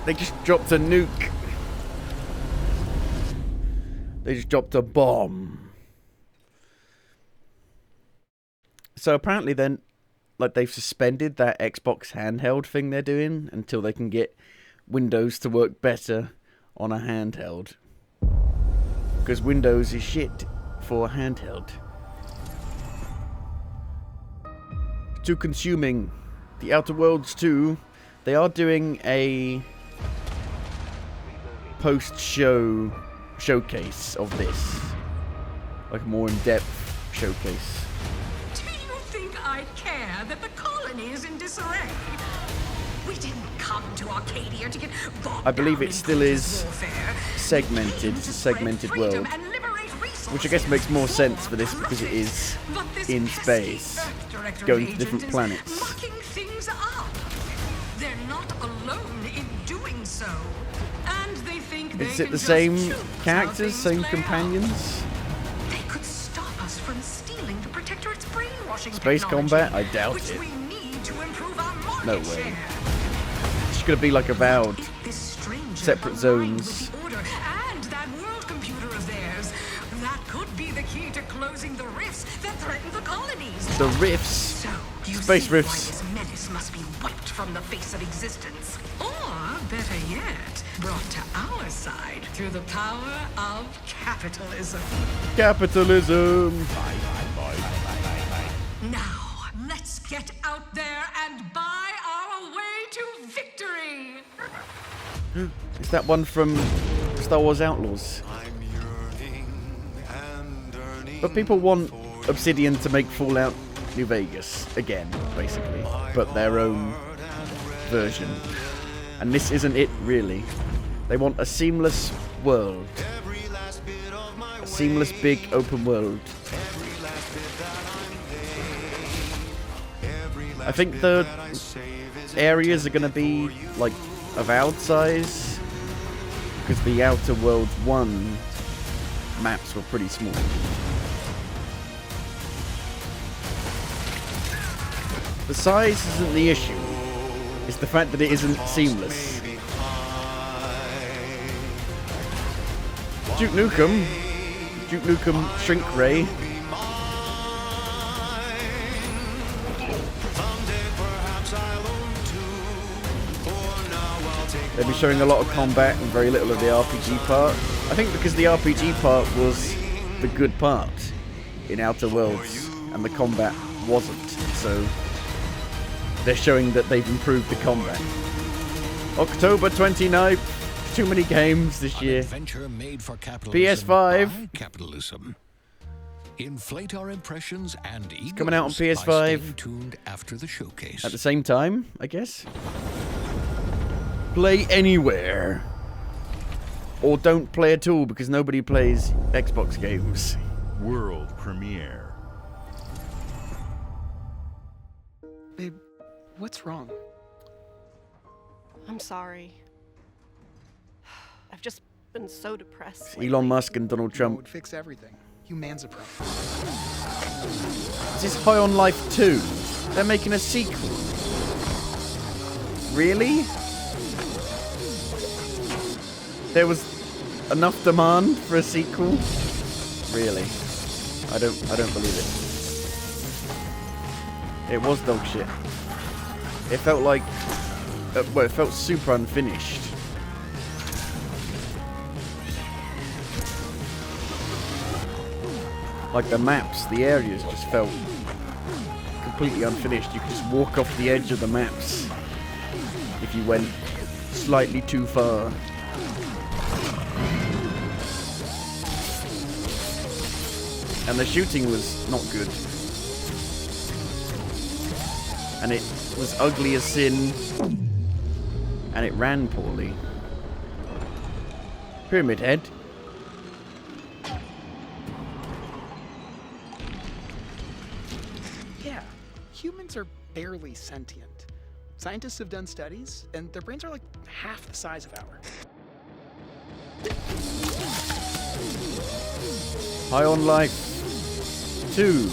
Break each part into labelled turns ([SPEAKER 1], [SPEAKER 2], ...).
[SPEAKER 1] They just dropped a nuke. They just dropped a bomb. So apparently then, like, they've suspended that Xbox handheld thing they're doing until they can get Windows to work better on a handheld. Because Windows is shit for a handheld. Too consuming. The Outer Worlds 2, they are doing a post-show showcase of this. Like a more in-depth showcase.
[SPEAKER 2] Do you think I care that the colony is in disarray? We didn't come to Arcadia to get bogged
[SPEAKER 1] I believe
[SPEAKER 2] down
[SPEAKER 1] it
[SPEAKER 2] in
[SPEAKER 1] still is
[SPEAKER 2] warfare.
[SPEAKER 1] segmented. It's a segmented world. Which I guess makes more sense for this because it is in space. Going to different planets.
[SPEAKER 2] Mucking things up. They're not alone in doing so. And they think
[SPEAKER 1] Is it the same characters, same companions?
[SPEAKER 2] They could stop us from stealing the Protectorate's brainwashing
[SPEAKER 1] Space
[SPEAKER 2] technology,
[SPEAKER 1] combat? I doubt
[SPEAKER 2] which
[SPEAKER 1] it.
[SPEAKER 2] we need to improve our market
[SPEAKER 1] No way.
[SPEAKER 2] share.
[SPEAKER 1] It's gonna be like Avowed.
[SPEAKER 2] If this stranger
[SPEAKER 1] Separate
[SPEAKER 2] aligned
[SPEAKER 1] zones.
[SPEAKER 2] with the Order and that world computer of theirs, that could be the key to closing the rifts that threaten the colonies.
[SPEAKER 1] The rifts.
[SPEAKER 2] So, you
[SPEAKER 1] Space
[SPEAKER 2] see
[SPEAKER 1] rifts.
[SPEAKER 2] why this menace must be wiped from the face of existence. Or, better yet, brought to our side through the power of capitalism.
[SPEAKER 1] Capitalism.
[SPEAKER 2] Now, let's get out there and buy our way to victory!
[SPEAKER 1] Is that one from Star Wars Outlaws? But people want Obsidian to make Fallout New Vegas again, basically, but their own version. And this isn't it, really. They want a seamless world. A seamless big open world. I think the areas are going to be, like, Avowed size. Because the Outer Worlds 1 maps were pretty small. The size isn't the issue. It's the fact that it isn't seamless. Duke Nukem Shrink Ray. They'll be showing a lot of combat and very little of the RPG part. I think because the RPG part was the good part in Outer Worlds and the combat wasn't, so they're showing that they've improved the combat. October 29th, too many games this year.
[SPEAKER 3] Made for
[SPEAKER 1] PS5.
[SPEAKER 3] by capitalism. Inflate our impressions and egos
[SPEAKER 1] coming out on
[SPEAKER 3] by
[SPEAKER 1] PS5.
[SPEAKER 3] staying tuned after the showcase.
[SPEAKER 1] At the same time, I guess. Play anywhere. Or don't play at all because nobody plays Xbox games.
[SPEAKER 4] World premiere.
[SPEAKER 5] Babe, what's wrong?
[SPEAKER 6] I'm sorry. I've just been so depressed.
[SPEAKER 1] Elon Musk and Donald
[SPEAKER 5] It
[SPEAKER 1] Trump.
[SPEAKER 5] would fix everything. Humans a pro.
[SPEAKER 1] Is this High on Life 2? They're making a sequel. Really? There was enough demand for a sequel? Really? I don't believe it. It was dog shit. It felt like well, it felt super unfinished. Like the maps, the areas just felt completely unfinished. You could just walk off the edge of the maps if you went slightly too far. And the shooting was not good. And it was ugly as sin. And it ran poorly. Pyramid Head.
[SPEAKER 5] Yeah, humans are barely sentient. Scientists have done studies, and their brains are like half the size of ours.
[SPEAKER 1] High on Life 2.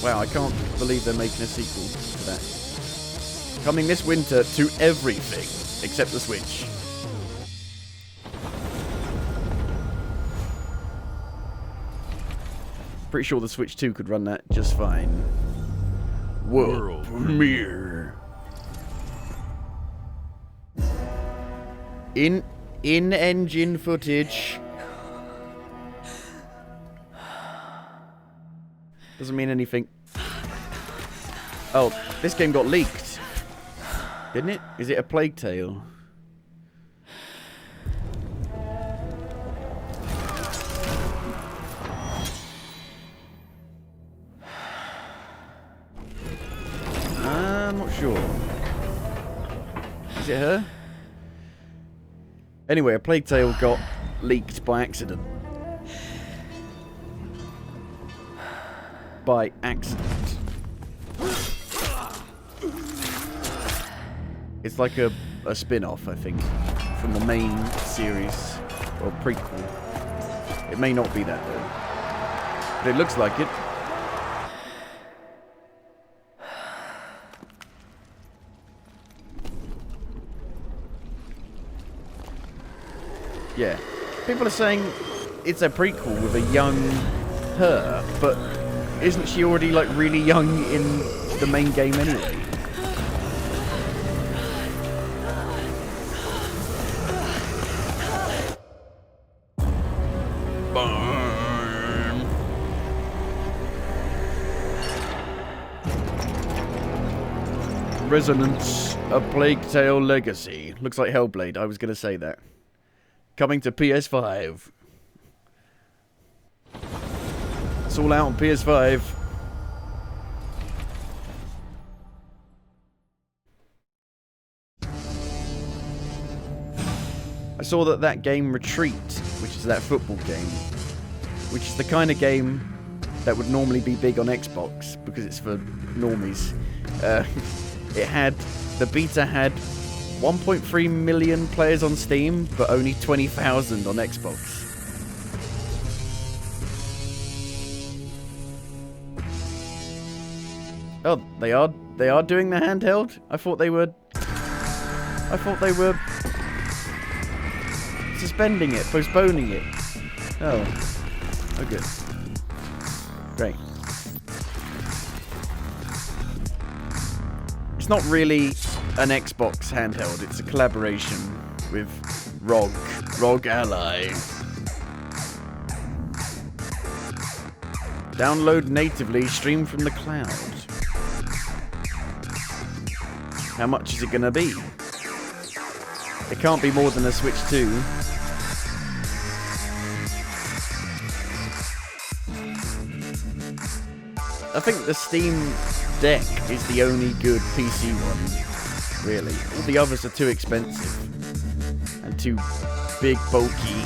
[SPEAKER 1] Wow, I can't believe they're making a sequel to that. Coming this winter to everything except the Switch. Pretty sure the Switch 2 could run that just fine. World premiere. In-engine footage. Doesn't mean anything. Oh, this game got leaked. Didn't it? Is it a Plague Tale? I'm not sure. Is it her? Anyway, a Plague Tale got leaked by accident. By accident. It's like a spin-off, I think, from the main series, or prequel. It may not be that, though. But it looks like it. Yeah. People are saying it's a prequel with a young her, but isn't she already, like, really young in the main game anyway? Resonance, a Plague Tale Legacy. Looks like Hellblade, I was going to say that. Coming to PS5. It's all out on PS5. I saw that game Retreat, which is that football game, which is the kind of game that would normally be big on Xbox because it's for normies. The beta had 1.3 million players on Steam, but only 20,000 on Xbox. Oh, they are doing the handheld? I thought they were suspending it, postponing it. Oh good. Great. It's not really an Xbox handheld, it's a collaboration with ROG Ally. Download natively, stream from the cloud. How much is it gonna be? It can't be more than a Switch 2. I think the Steam Deck is the only good PC one, really. All the others are too expensive and too big, bulky.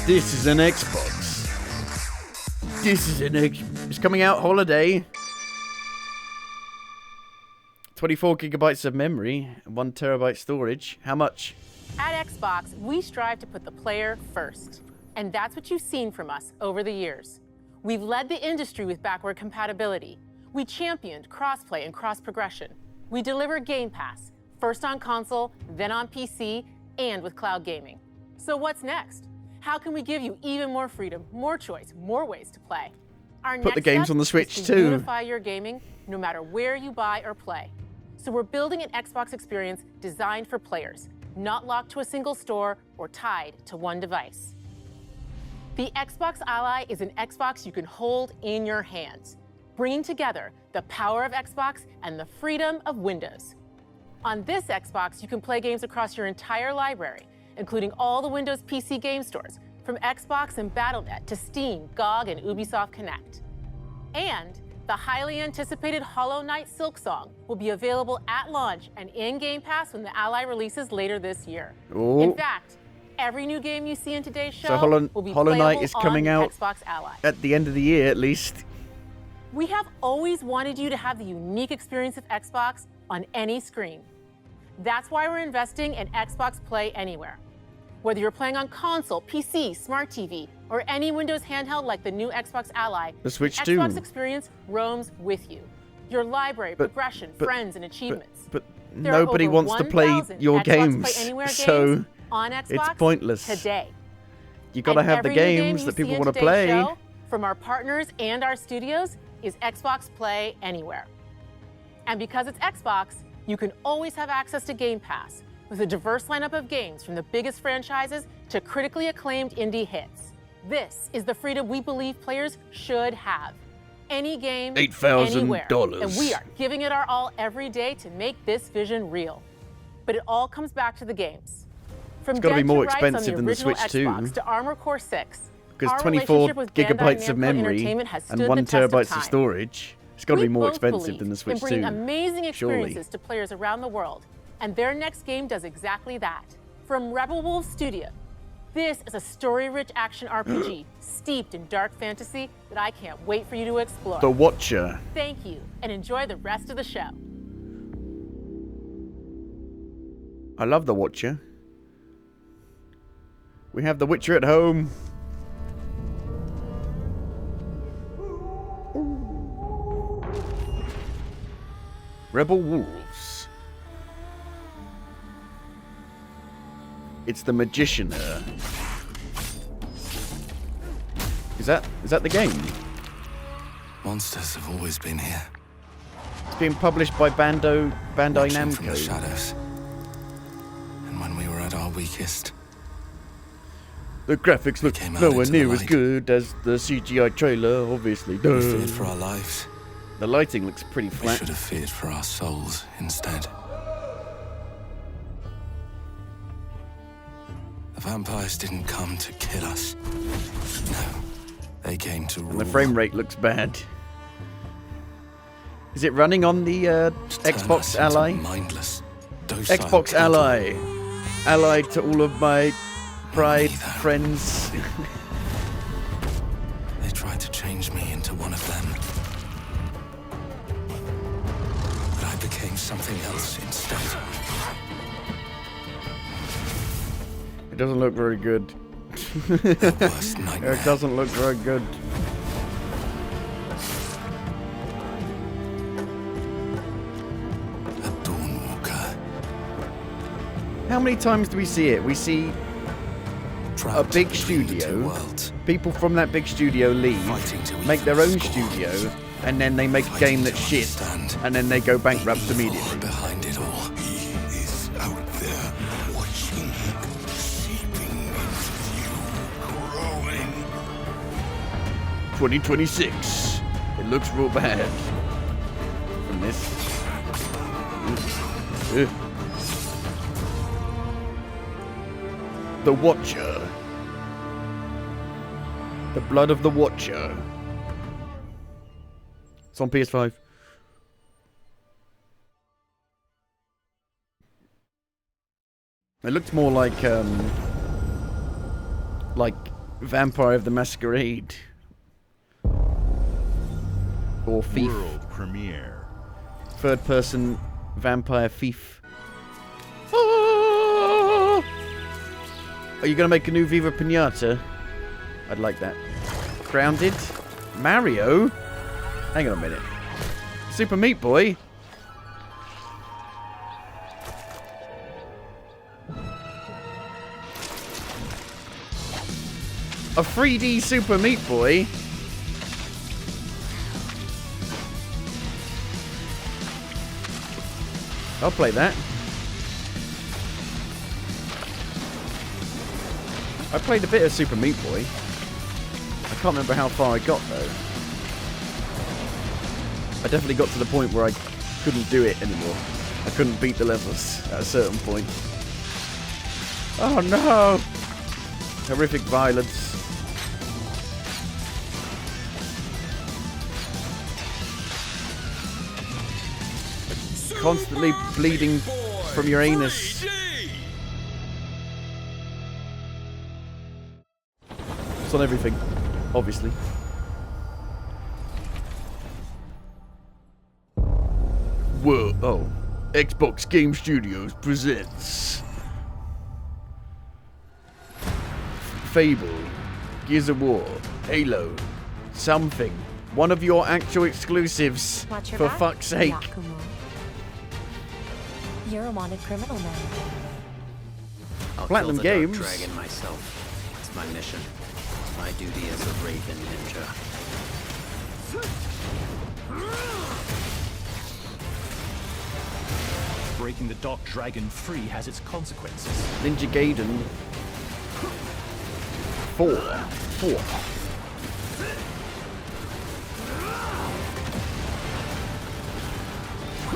[SPEAKER 1] This is an Xbox. It's coming out holiday. 24 gigabytes of memory, 1 terabyte storage. How much?
[SPEAKER 7] At Xbox, we strive to put the player first. And that's what you've seen from us over the years. We've led the industry with backward compatibility. We championed crossplay and cross-progression. We deliver Game Pass, first on console, then on PC, and with cloud gaming. So what's next? How can we give you even more freedom, more choice, more ways to play? Our
[SPEAKER 1] Put the games on the Switch too.
[SPEAKER 7] Unify your gaming, no matter where you buy or play. So we're building an Xbox experience designed for players, not locked to a single store or tied to one device. The Xbox Ally is an Xbox you can hold in your hands, bringing together the power of Xbox and the freedom of Windows. On this Xbox, you can play games across your entire library, including all the Windows PC game stores, from Xbox and Battle.net to Steam, GOG, and Ubisoft Connect. And the highly anticipated Hollow Knight Silksong will be available at launch and in Game Pass when the Ally releases later this year.
[SPEAKER 1] Ooh.
[SPEAKER 7] In fact, every new game you see in today's show will be
[SPEAKER 1] Hollow Knight
[SPEAKER 7] playable
[SPEAKER 1] is coming
[SPEAKER 7] on
[SPEAKER 1] out
[SPEAKER 7] Xbox Ally.
[SPEAKER 1] at the end of the year, at least.
[SPEAKER 7] We have always wanted you to have the unique experience of Xbox on any screen. That's why we're investing in Xbox Play Anywhere. Whether you're playing on console, PC, Smart TV, or any Windows handheld like the new Xbox Ally,
[SPEAKER 1] The Switch
[SPEAKER 7] the
[SPEAKER 1] 2.
[SPEAKER 7] Xbox experience roams with you. your library, progression, friends, and achievements.
[SPEAKER 1] But
[SPEAKER 7] There are
[SPEAKER 1] nobody
[SPEAKER 7] over
[SPEAKER 1] wants to play
[SPEAKER 7] 1,000
[SPEAKER 1] your
[SPEAKER 7] Xbox Play
[SPEAKER 1] games,
[SPEAKER 7] Anywhere
[SPEAKER 1] so
[SPEAKER 7] games on Xbox
[SPEAKER 1] it's pointless.
[SPEAKER 7] today.
[SPEAKER 1] You gotta
[SPEAKER 7] And
[SPEAKER 1] have the
[SPEAKER 7] every new game
[SPEAKER 1] games
[SPEAKER 7] you
[SPEAKER 1] that
[SPEAKER 7] see
[SPEAKER 1] people
[SPEAKER 7] in
[SPEAKER 1] want to
[SPEAKER 7] today's
[SPEAKER 1] play.
[SPEAKER 7] show, from our partners and our studios, is Xbox Play Anywhere. And because it's Xbox, you can always have access to Game Pass with a diverse lineup of games from the biggest franchises to critically acclaimed indie hits. This is the freedom we believe players should have. Any game, anywhere.
[SPEAKER 1] $8,000.
[SPEAKER 7] And we are giving it our all every day to make this vision real. But it all comes back to the games. From
[SPEAKER 1] It's gotta be
[SPEAKER 7] Dead to
[SPEAKER 1] more
[SPEAKER 7] Rights on
[SPEAKER 1] expensive than the
[SPEAKER 7] original
[SPEAKER 1] Switch 2.
[SPEAKER 7] Xbox to Armored Core 6,
[SPEAKER 1] Because
[SPEAKER 7] our
[SPEAKER 1] 24
[SPEAKER 7] relationship with Bandai
[SPEAKER 1] gigabytes of
[SPEAKER 7] Namco
[SPEAKER 1] memory
[SPEAKER 7] Entertainment has
[SPEAKER 1] and
[SPEAKER 7] stood
[SPEAKER 1] 1
[SPEAKER 7] the test of
[SPEAKER 1] terabyte of
[SPEAKER 7] time.
[SPEAKER 1] storage. It's got to
[SPEAKER 7] We
[SPEAKER 1] be more
[SPEAKER 7] both
[SPEAKER 1] expensive
[SPEAKER 7] believe
[SPEAKER 1] than the Switch
[SPEAKER 7] in bringing
[SPEAKER 1] 2.
[SPEAKER 7] amazing
[SPEAKER 1] Surely.
[SPEAKER 7] experiences to players around the world, and their next game does exactly that. From Rebel Wolf Studio, this is a story-rich action RPG steeped in dark fantasy that I can't wait for you to explore.
[SPEAKER 1] The Watcher.
[SPEAKER 7] Thank you, and enjoy the rest of the show.
[SPEAKER 1] I love The Watcher. We have The Witcher at home. Rebel Wolves. It's the Magicianer. Is that the game?
[SPEAKER 8] Monsters have always been here,
[SPEAKER 1] It's being published by Bandai
[SPEAKER 8] watching from the
[SPEAKER 1] Namco.
[SPEAKER 8] shadows. And when we were at our weakest,
[SPEAKER 1] The graphics look
[SPEAKER 8] came out
[SPEAKER 1] nowhere
[SPEAKER 8] into the
[SPEAKER 1] near as
[SPEAKER 8] light.
[SPEAKER 1] good as the CGI trailer, obviously.
[SPEAKER 8] we
[SPEAKER 1] Duh.
[SPEAKER 8] feared for our lives.
[SPEAKER 1] The lighting looks pretty
[SPEAKER 8] We
[SPEAKER 1] flat.
[SPEAKER 8] should have feared for our souls instead. The vampires didn't come to kill us. No, they came to rule.
[SPEAKER 1] The frame rate looks bad. Is it running on the
[SPEAKER 8] to turn
[SPEAKER 1] Xbox
[SPEAKER 8] us into
[SPEAKER 1] Ally?
[SPEAKER 8] mindless, docile
[SPEAKER 1] Xbox
[SPEAKER 8] cattle.
[SPEAKER 1] Ally. Allied to all of my pride
[SPEAKER 8] Me, though.
[SPEAKER 1] friends.
[SPEAKER 8] They tried to change me into one of them. But I became something else instead.
[SPEAKER 1] It doesn't look very good.
[SPEAKER 8] Their worst nightmare.
[SPEAKER 1] It doesn't look very good.
[SPEAKER 8] A Dawnwalker.
[SPEAKER 1] How many times do we see it? We see
[SPEAKER 8] Trapped
[SPEAKER 1] big
[SPEAKER 8] between the two
[SPEAKER 1] studio.
[SPEAKER 8] worlds.
[SPEAKER 1] people from that big studio leave,
[SPEAKER 8] Fighting to
[SPEAKER 1] make
[SPEAKER 8] even
[SPEAKER 1] their own
[SPEAKER 8] score.
[SPEAKER 1] studio, and then they make a
[SPEAKER 8] Fighting
[SPEAKER 1] game
[SPEAKER 8] to
[SPEAKER 1] that's shit,
[SPEAKER 8] understand.
[SPEAKER 1] and then they go bankrupt immediately.
[SPEAKER 8] Behind it all.
[SPEAKER 9] He is out there, watching, seeping into you, growing.
[SPEAKER 1] 2026. It looks real bad from this. Ugh. The Watcher. The Blood of the Watcher. It's on PS5. It looked more like Vampire of the Masquerade. Or Thief.
[SPEAKER 4] World premiere.
[SPEAKER 1] Third person vampire thief. Ah! Are you gonna make a new Viva Pinata? I'd like that. Grounded? Mario? Hang on a minute. Super Meat Boy? A 3D Super Meat Boy? I'll play that. I played a bit of Super Meat Boy. I can't remember how far I got though. I definitely got to the point where I couldn't do it anymore. I couldn't beat the levels at a certain point. Oh no! Horrific violence. Constantly bleeding from your anus. It's on everything, obviously. Whoa, oh. Xbox Game Studios presents Fable, Gears of War, Halo, something. One of your actual exclusives,
[SPEAKER 10] Watch your
[SPEAKER 1] for
[SPEAKER 10] back,
[SPEAKER 1] fuck's sake.
[SPEAKER 10] Yakumo. You're a wanted criminal now.
[SPEAKER 11] I'll
[SPEAKER 1] Platinum
[SPEAKER 11] kill the
[SPEAKER 1] Games.
[SPEAKER 11] Dark Dragon myself. It's my mission. My duty as a Raven ninja.
[SPEAKER 12] Breaking the Dark Dragon free has its consequences.
[SPEAKER 1] Ninja Gaiden. 4.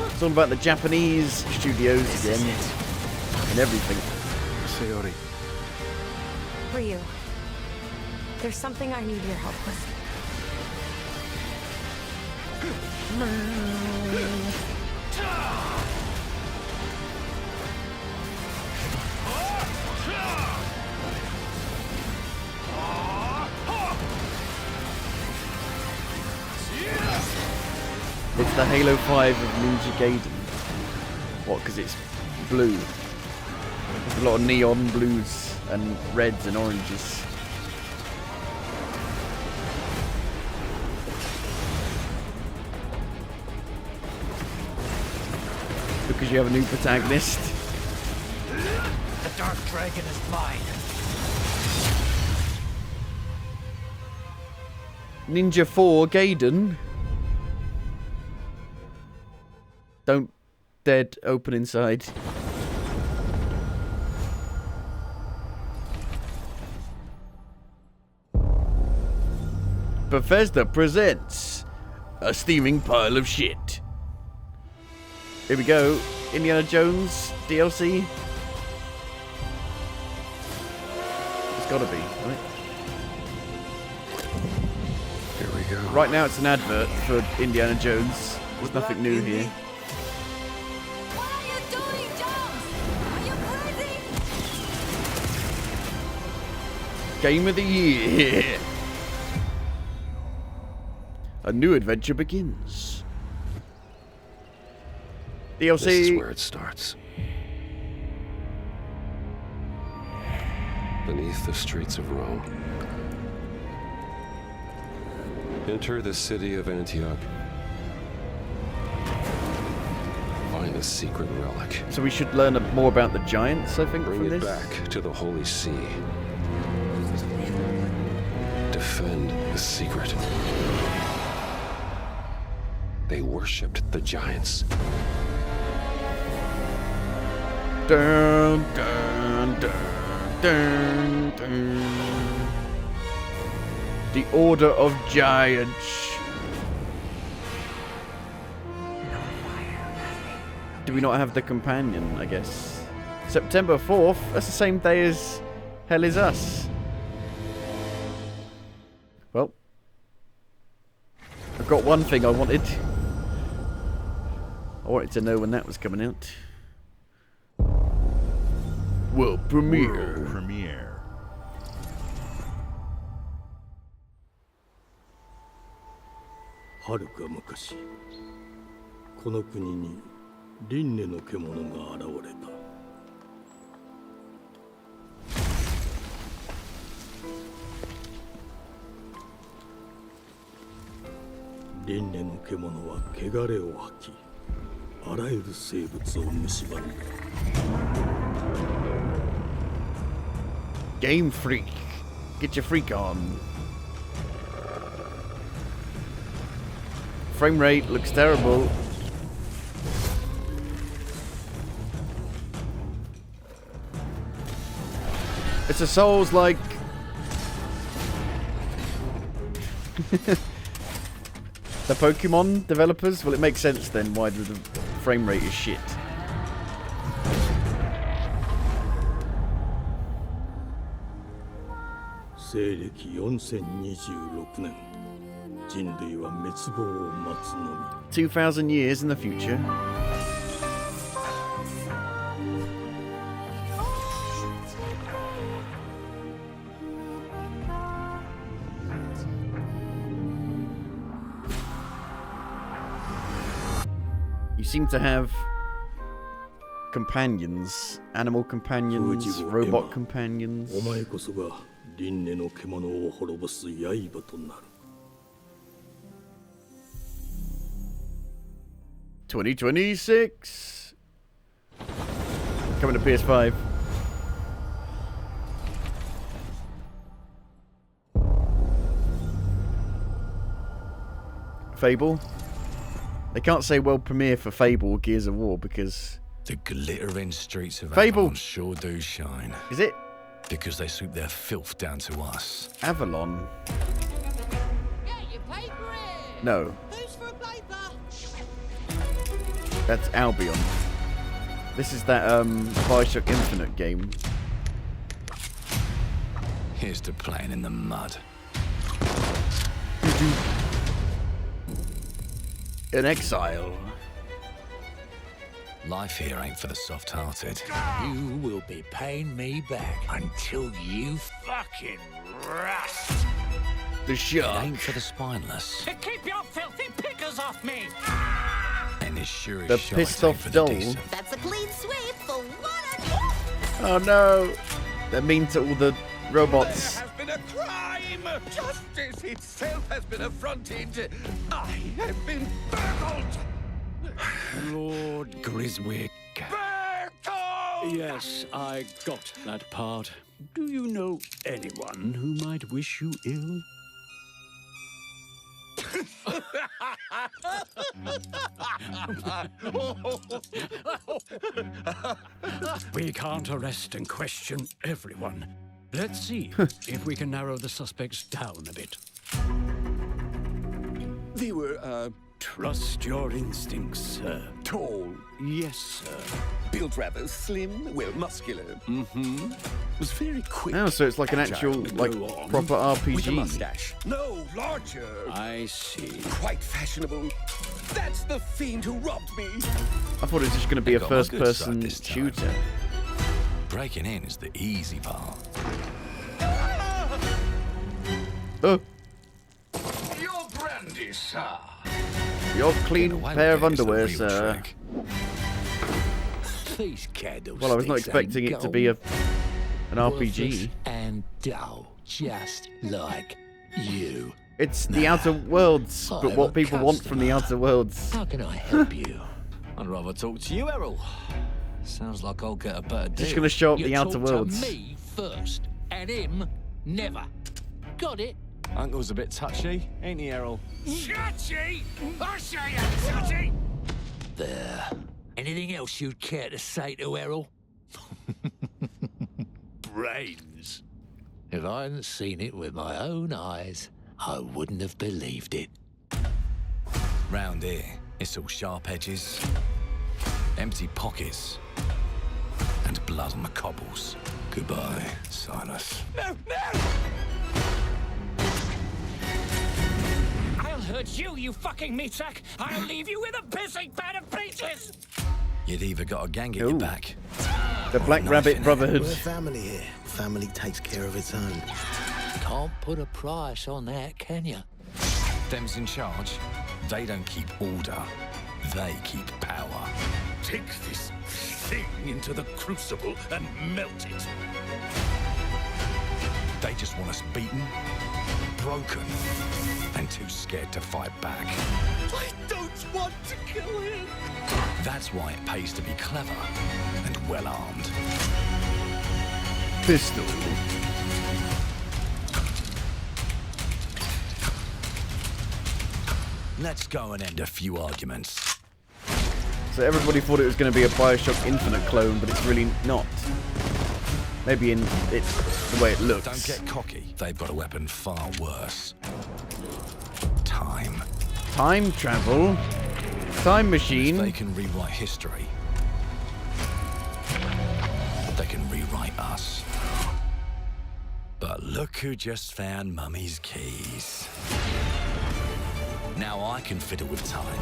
[SPEAKER 1] It's all about the Japanese studios again. And everything.
[SPEAKER 8] Sayori.
[SPEAKER 10] Ryu, there's something I need your help with.
[SPEAKER 1] It's the Halo 5 of Ninja Gaiden. What, because it's blue? There's a lot of neon blues and reds and oranges. Because you have a new protagonist.
[SPEAKER 12] The Dark Dragon is mine.
[SPEAKER 1] Ninja 4 Gaiden. Don't dead open inside. Bethesda presents a steaming pile of shit. Here we go. Indiana Jones DLC. It's gotta be, right?
[SPEAKER 8] Here we go.
[SPEAKER 1] Right now it's an advert for Indiana Jones. There's nothing new here.
[SPEAKER 10] What are you doing, Jones? Are you crazy?
[SPEAKER 1] Game of the year. A new adventure begins. DLC.
[SPEAKER 8] This is where it starts. Beneath the streets of Rome. Enter the city of Antioch. Find a secret relic.
[SPEAKER 1] So we should learn more about the giants, I think,
[SPEAKER 8] Bring
[SPEAKER 1] from
[SPEAKER 8] it
[SPEAKER 1] this.
[SPEAKER 8] back to the Holy See. Defend the secret. They worshipped the giants.
[SPEAKER 1] Dun, dun, dun, dun, dun. The Order of Giants. Do we not have the companion, I guess? September 4th? That's the same day as Hell Is Us. Well, I've got one thing I wanted. I wanted to know when that was coming out. World premiere.
[SPEAKER 4] World premiere.
[SPEAKER 13] はるか昔、この国に輪廻の獣が現れた。輪廻の獣は汚れを吐き、あらゆる生物を蝕んだ。
[SPEAKER 1] Game Freak. Get your freak on. Frame rate looks terrible. It's a Souls-like. The Pokemon developers? Well, it makes sense then why the frame rate is shit.
[SPEAKER 13] 西暦4026年、人類は滅亡を待つのみ。
[SPEAKER 1] 2,000 years in the future. You seem to have companions, animal companions, robot companions.
[SPEAKER 13] お前こそが輪廻の獣を滅ぼす刃となる。
[SPEAKER 1] 2026. Coming to PS5. Fable. They can't say world premiere for Fable or Gears of War because
[SPEAKER 14] the glittering streets of
[SPEAKER 1] Fable
[SPEAKER 14] Avalon sure do shine.
[SPEAKER 1] Is it?
[SPEAKER 14] Because they sweep their filth down to us.
[SPEAKER 1] Avalon.
[SPEAKER 15] Get your paper in.
[SPEAKER 1] No.
[SPEAKER 15] Who's for a paper?
[SPEAKER 1] That's Albion. This is that Bioshock Infinite game.
[SPEAKER 14] Here's to playing in the mud.
[SPEAKER 1] In exile.
[SPEAKER 14] Life here ain't for the soft-hearted.
[SPEAKER 12] You will be paying me back until you fucking rust.
[SPEAKER 1] The shark.
[SPEAKER 14] It ain't for the spineless.
[SPEAKER 12] To keep your filthy pickers off me.
[SPEAKER 14] And as sure as
[SPEAKER 1] The
[SPEAKER 14] shite
[SPEAKER 1] pissed
[SPEAKER 14] ain't
[SPEAKER 1] off
[SPEAKER 14] for the
[SPEAKER 1] doll.
[SPEAKER 14] decent.
[SPEAKER 15] That's a clean sweep for one.
[SPEAKER 1] Oh no! They're mean to all the robots.
[SPEAKER 9] There has been a crime! Justice itself has been affronted! I have been burgled!
[SPEAKER 13] Lord Griswick.
[SPEAKER 9] Burgled!
[SPEAKER 13] Yes, I got that part. Do you know anyone who might wish you ill? We can't arrest and question everyone. Let's see if we can narrow the suspects down a bit.
[SPEAKER 9] They were,
[SPEAKER 13] Trust your instincts, sir.
[SPEAKER 9] tall,
[SPEAKER 13] Yes, sir.
[SPEAKER 9] built rather slim, well, muscular. Mm-hmm. Was very quick.
[SPEAKER 1] Oh, so it's like an actual, like, proper RPG.
[SPEAKER 9] With a mustache. No, larger.
[SPEAKER 13] I see.
[SPEAKER 9] Quite fashionable. That's the fiend who robbed me.
[SPEAKER 1] I thought it was just going to be a
[SPEAKER 14] They got my good
[SPEAKER 1] first-person
[SPEAKER 14] side this time.
[SPEAKER 1] shooter.
[SPEAKER 14] Breaking in is the easy part.
[SPEAKER 1] Oh,
[SPEAKER 9] Your brandy, sir.
[SPEAKER 1] your clean
[SPEAKER 14] Away
[SPEAKER 1] pair of
[SPEAKER 14] with it is the
[SPEAKER 1] underwear,
[SPEAKER 14] real
[SPEAKER 1] sir.
[SPEAKER 14] trick.
[SPEAKER 12] These candlesticks
[SPEAKER 1] Well, I was not expecting
[SPEAKER 12] ain't
[SPEAKER 1] it to be an
[SPEAKER 12] gold,
[SPEAKER 1] RPG.
[SPEAKER 12] worthless and dull, just like you.
[SPEAKER 1] It's the Outer Worlds, but what people want from the Outer Worlds.
[SPEAKER 12] How can I help you?
[SPEAKER 11] I'd rather talk to you, Errol. Sounds like I'll get a better deal.
[SPEAKER 1] Just going to show up
[SPEAKER 12] You
[SPEAKER 1] the Outer
[SPEAKER 12] talk
[SPEAKER 1] Worlds.
[SPEAKER 12] to me first, and him never. Got it?
[SPEAKER 11] Uncle's a bit touchy, ain't he, Errol?
[SPEAKER 12] Touchy? I say I'm touchy! There. Anything else you'd care to say to Errol? Brains. If I hadn't seen it with my own eyes, I wouldn't have believed it.
[SPEAKER 14] Round here, it's all sharp edges, empty pockets, and blood on the cobbles. Goodbye, Silas.
[SPEAKER 9] No, no!
[SPEAKER 12] I'll hurt you, you fucking meatsack! I'll leave you with a pissing pan of peaches!
[SPEAKER 14] You'd either got a gang at
[SPEAKER 1] Ooh.
[SPEAKER 14] your back.
[SPEAKER 1] The Black Rabbit Brotherhood.
[SPEAKER 11] We're a family here. Family takes care of its own.
[SPEAKER 12] Can't put a price on that, can you?
[SPEAKER 14] Them's in charge. They don't keep order. They keep power.
[SPEAKER 9] Take this thing into the crucible and melt it.
[SPEAKER 14] They just want us beaten, broken, and too scared to fight back.
[SPEAKER 9] I don't want to kill him.
[SPEAKER 14] That's why it pays to be clever and well-armed.
[SPEAKER 1] Pistol.
[SPEAKER 14] Let's go and end a few arguments.
[SPEAKER 1] So everybody thought it was going to be a Bioshock Infinite clone, but it's really not. Maybe in it's the way it looks.
[SPEAKER 14] Don't get cocky. They've got a weapon far worse. Time.
[SPEAKER 1] Time travel. Time machine.
[SPEAKER 14] They can rewrite history. They can rewrite us. But look who just found Mummy's keys. Now I can fiddle with time.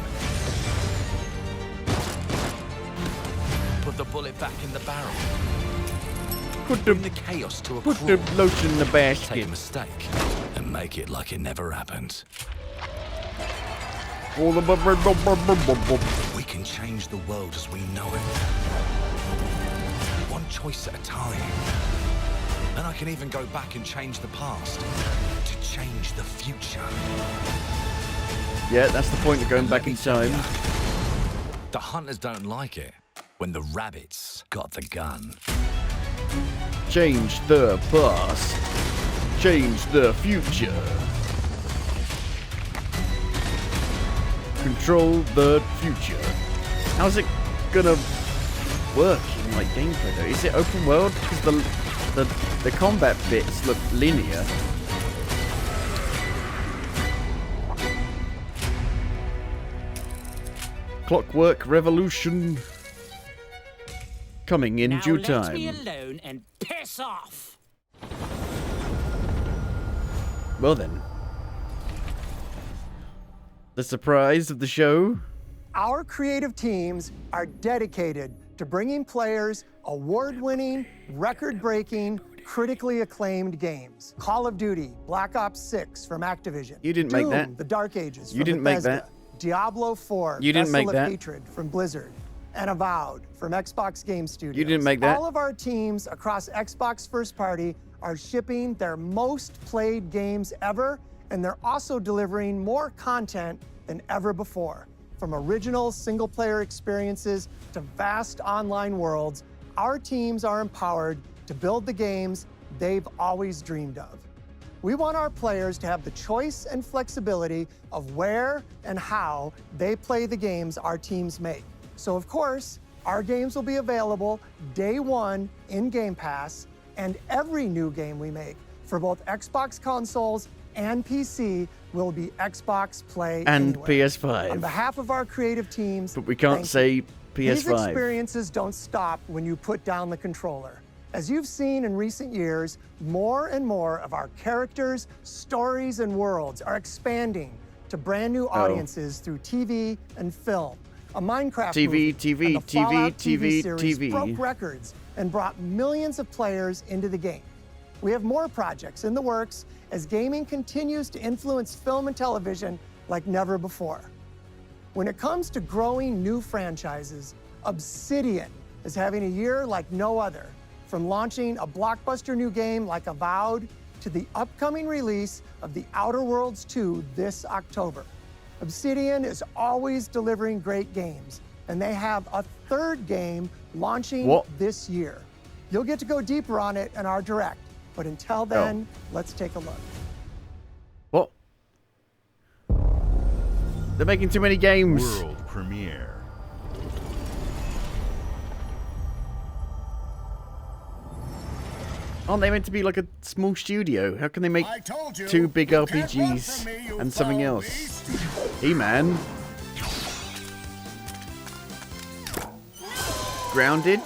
[SPEAKER 14] Put the bullet back in the barrel. Bring the chaos to a
[SPEAKER 1] Put
[SPEAKER 14] crawl.
[SPEAKER 1] the lotion in the
[SPEAKER 14] Take
[SPEAKER 1] basket.
[SPEAKER 14] a mistake and make it like it never happened. We can change the world as we know it. One choice at a time. And I can even go back and change the past to change the future.
[SPEAKER 1] Yeah, that's the point of going back in time.
[SPEAKER 14] The hunters don't like it when the rabbits got the gun.
[SPEAKER 1] Change the past. Change the future. Control the future. How's it gonna work in like gameplay though? Is it open world? Because the combat bits look linear. Clockwork Revolution coming in due time.
[SPEAKER 12] Let me alone and piss off.
[SPEAKER 1] Well then, the surprise of the show.
[SPEAKER 16] Our creative teams are dedicated to bringing players award-winning, record-breaking, critically acclaimed games. Call of Duty, Black Ops 6 from Activision.
[SPEAKER 1] You didn't
[SPEAKER 16] Doom,
[SPEAKER 1] make that.
[SPEAKER 16] The Dark Ages from
[SPEAKER 1] You didn't
[SPEAKER 16] Bethesda.
[SPEAKER 1] make that.
[SPEAKER 16] Diablo 4,
[SPEAKER 1] You didn't
[SPEAKER 16] Vessel
[SPEAKER 1] make
[SPEAKER 16] of
[SPEAKER 1] that.
[SPEAKER 16] Hatred from Blizzard. And Avowed from Xbox Game Studios.
[SPEAKER 1] You didn't make that.
[SPEAKER 16] All of our teams across Xbox First Party are shipping their most played games ever, and they're also delivering more content than ever before. From original single-player experiences to vast online worlds, our teams are empowered to build the games they've always dreamed of. We want our players to have the choice and flexibility of where and how they play the games our teams make. So of course, our games will be available day one in Game Pass, and every new game we make for both Xbox consoles and PC will be Xbox Play
[SPEAKER 1] And
[SPEAKER 16] Anywhere.
[SPEAKER 1] PS5.
[SPEAKER 16] On behalf of our creative teams,
[SPEAKER 1] But we can't
[SPEAKER 16] thank
[SPEAKER 1] say
[SPEAKER 16] you. These
[SPEAKER 1] PS5.
[SPEAKER 16] experiences don't stop when you put down the controller. As you've seen in recent years, more and more of our characters, stories, and worlds are expanding to brand new audiences through TV and film. A Minecraft
[SPEAKER 1] TV,
[SPEAKER 16] movie
[SPEAKER 1] TV,
[SPEAKER 16] and the
[SPEAKER 1] TV,
[SPEAKER 16] Fallout
[SPEAKER 1] TV,
[SPEAKER 16] series
[SPEAKER 1] TV.
[SPEAKER 16] broke records and brought millions of players into the game. We have more projects in the works as gaming continues to influence film and television like never before. When it comes to growing new franchises, Obsidian is having a year like no other. From launching a blockbuster new game like Avowed to the upcoming release of The Outer Worlds 2 this October. Obsidian is always delivering great games, and they have a third game launching this year. You'll get to go deeper on it in our Direct, but until then, let's take a look.
[SPEAKER 1] What? They're making too many games.
[SPEAKER 4] World premiere.
[SPEAKER 1] Aren't they meant to be like a small studio? How can they make two big RPGs and something else? He-Man. Grounded.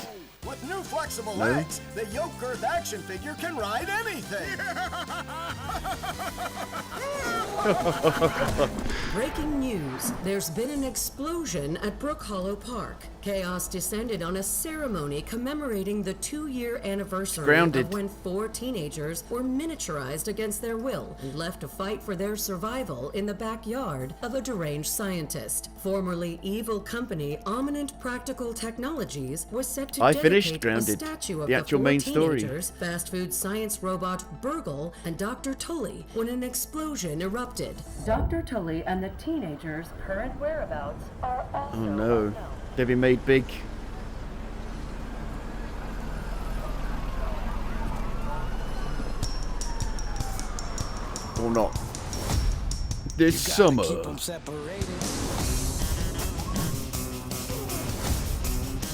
[SPEAKER 17] With new flexible
[SPEAKER 1] No.
[SPEAKER 17] legs, the Yoke Girth action figure can ride anything.
[SPEAKER 18] Breaking news. There's been an explosion at Brook Hollow Park. Chaos descended on a ceremony commemorating the 2-year anniversary
[SPEAKER 1] Grounded.
[SPEAKER 18] of when 4 teenagers were miniaturized against their will and left to fight for their survival in the backyard of a deranged scientist. Formerly evil company Ominent Practical Technologies was set to
[SPEAKER 1] I
[SPEAKER 18] dedicate
[SPEAKER 1] finished Grounded,
[SPEAKER 18] a statue of
[SPEAKER 1] the
[SPEAKER 18] the
[SPEAKER 1] actual
[SPEAKER 18] 4
[SPEAKER 1] main story.
[SPEAKER 18] teenagers, fast food science robot Burgle, and Dr. Tully when an explosion erupted. Dr. Tully and the teenagers' current whereabouts are also
[SPEAKER 1] Oh no. They've been made big. Or not. This summer.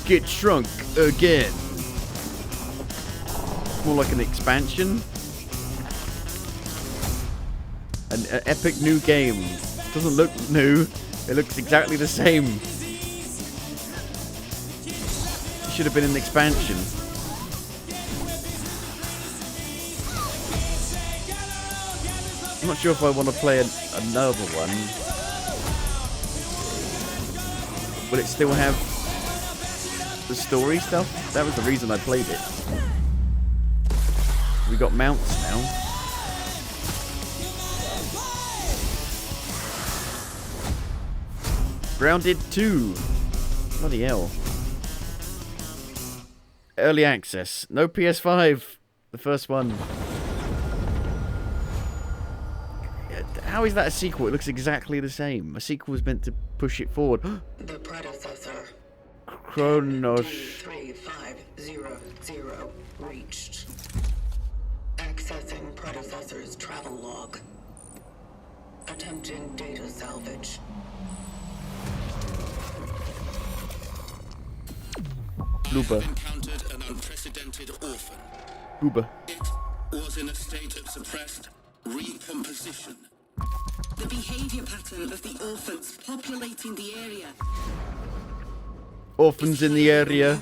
[SPEAKER 1] Get shrunk again. More like an expansion. An epic new game. Doesn't look new. It looks exactly the same. Should have been an expansion. I'm not sure if I want to play another one. Will it still have the story stuff? That was the reason I played it. We got mounts now. Grounded 2. Bloody hell. Early access. No PS5. The first one. How is that a sequel? It looks exactly the same. A sequel was meant to push it forward.
[SPEAKER 19] The predecessor.
[SPEAKER 1] Chronos.
[SPEAKER 19] 3500 reached. Accessing predecessor's travel log. Attempting data salvage.
[SPEAKER 1] Blooper.
[SPEAKER 8] Encountered an unprecedented orphan.
[SPEAKER 1] Booba.
[SPEAKER 8] It was in a state of suppressed recomposition.
[SPEAKER 19] The behavior pattern of the orphans populating the area.
[SPEAKER 1] Orphans in the area.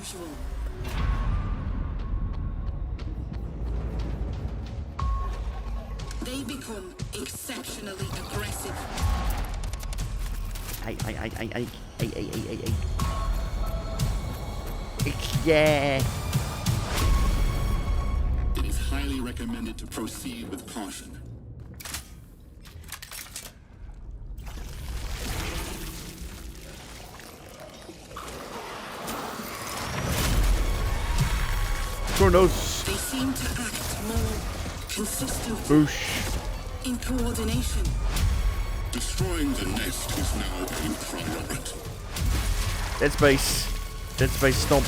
[SPEAKER 19] They become exceptionally aggressive.
[SPEAKER 1] Ay. Yeah.
[SPEAKER 8] It is highly recommended to proceed with caution.
[SPEAKER 1] Chronos.
[SPEAKER 19] They seem to act more consistent.
[SPEAKER 1] Boosh.
[SPEAKER 19] In coordination.
[SPEAKER 8] Destroying the nest is now a priority.
[SPEAKER 1] Dead Space. Dead Space Stomp.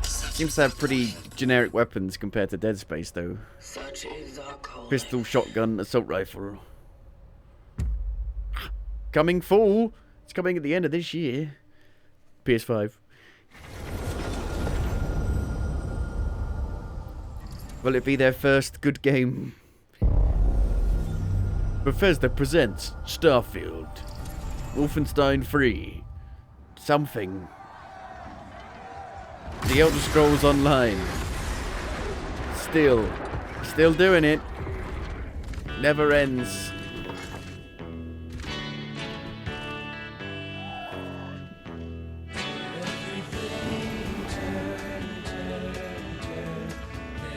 [SPEAKER 1] Seems to have pretty generic weapons compared to Dead Space, though.
[SPEAKER 19] Such is our calling.
[SPEAKER 1] Pistol, shotgun, assault rifle. Coming full. It's coming at the end of this year. PS5. Will it be their first good game? Bethesda presents Starfield. Wolfenstein 3. Something. The Elder Scrolls Online. Still doing it. Never ends.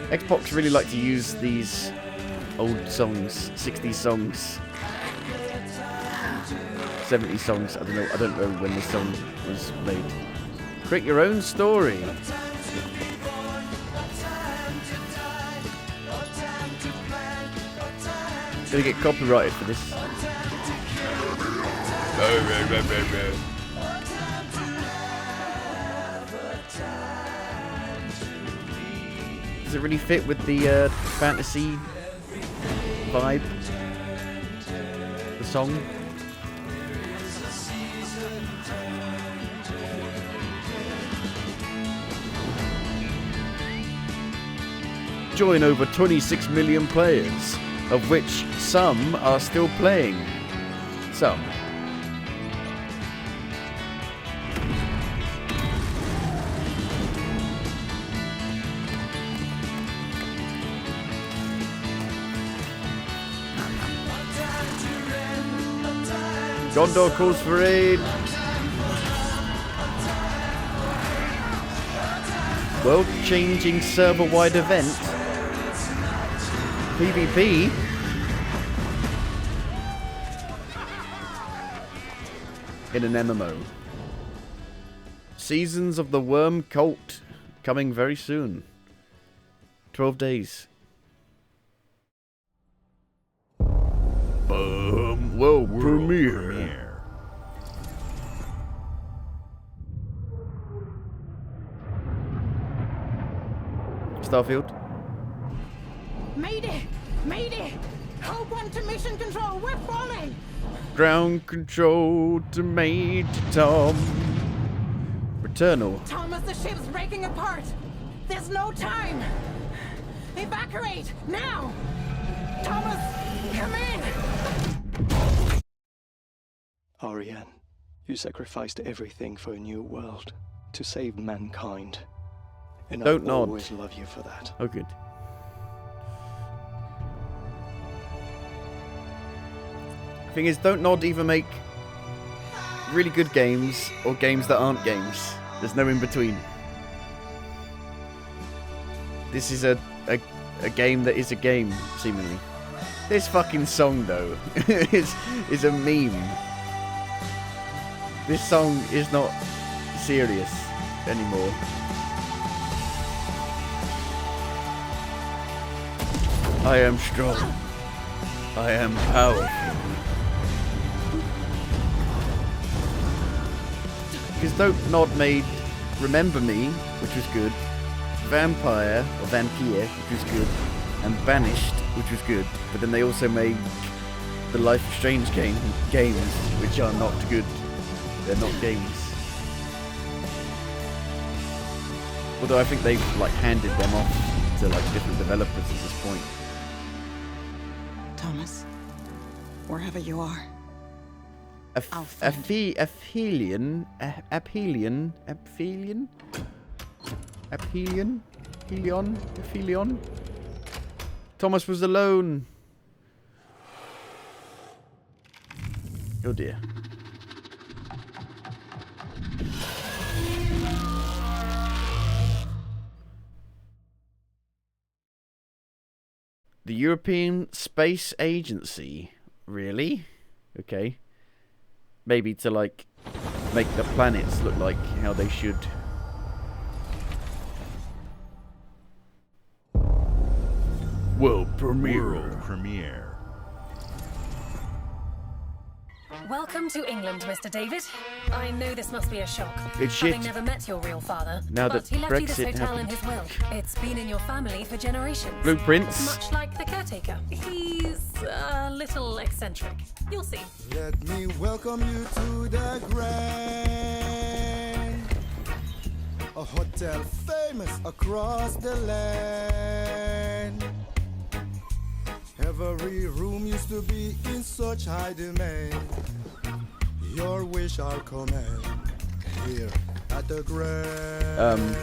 [SPEAKER 1] Xbox really like to use these old songs, 60s songs, 70s songs. I don't know when this song was made. Create your own story. Gonna get copyrighted for this. Does it really fit with the fantasy vibe? The song? Join over 26 million players, of which some are still playing. Some. Gondor calls for aid. World-changing server-wide event. PvP. In an MMO. Seasons of the Worm Cult. Coming very soon. 12 days. World premiere. Starfield.
[SPEAKER 15] Mayday! Mayday! Hold one to mission control, we're falling!
[SPEAKER 1] Ground control to Major Tom. Returnal.
[SPEAKER 15] Thomas, the ship's breaking apart! There's no time! Evacuate! Now! Thomas, come in!
[SPEAKER 20] Ariane, you sacrificed everything for a new world, to save mankind. And
[SPEAKER 1] Don't
[SPEAKER 20] I'll
[SPEAKER 1] nod.
[SPEAKER 20] always love you for that.
[SPEAKER 1] Oh, good. Thing is, Don't Nod either make really good games or games that aren't games. There's no in between. This is a game that is a game, seemingly. This fucking song, though, is a meme. This song is not serious anymore. I am strong. I am powerful. Because Don't Nod made Remember Me, which was good, Vampire, or Vampire, which was good, and Banished, which was good, but then they also made the Life is Strange games, which are not good. They're not games. Although I think they've like handed them off to like different developers at this point.
[SPEAKER 15] Thomas, wherever you are.
[SPEAKER 1] Aphelion? Thomas was alone. Oh dear. The European Space Agency. Really? Okay. Maybe to like make the planets look like how they should. World premiere.
[SPEAKER 21] Welcome to England, Mr. David. I know this must be a shock.
[SPEAKER 1] It's shit.
[SPEAKER 21] Having never met your real father,
[SPEAKER 1] Now
[SPEAKER 21] but
[SPEAKER 1] that
[SPEAKER 21] he left you this
[SPEAKER 1] Brexit
[SPEAKER 21] hotel in
[SPEAKER 1] happened.
[SPEAKER 21] his will. It's been in your family for generations.
[SPEAKER 1] Blueprints.
[SPEAKER 21] Much like the caretaker. He's a little eccentric. You'll see.
[SPEAKER 17] Let me welcome you to the Grand, a hotel famous across the land. Every room used to be in such high demand. Your wish I'll command here at the Grand.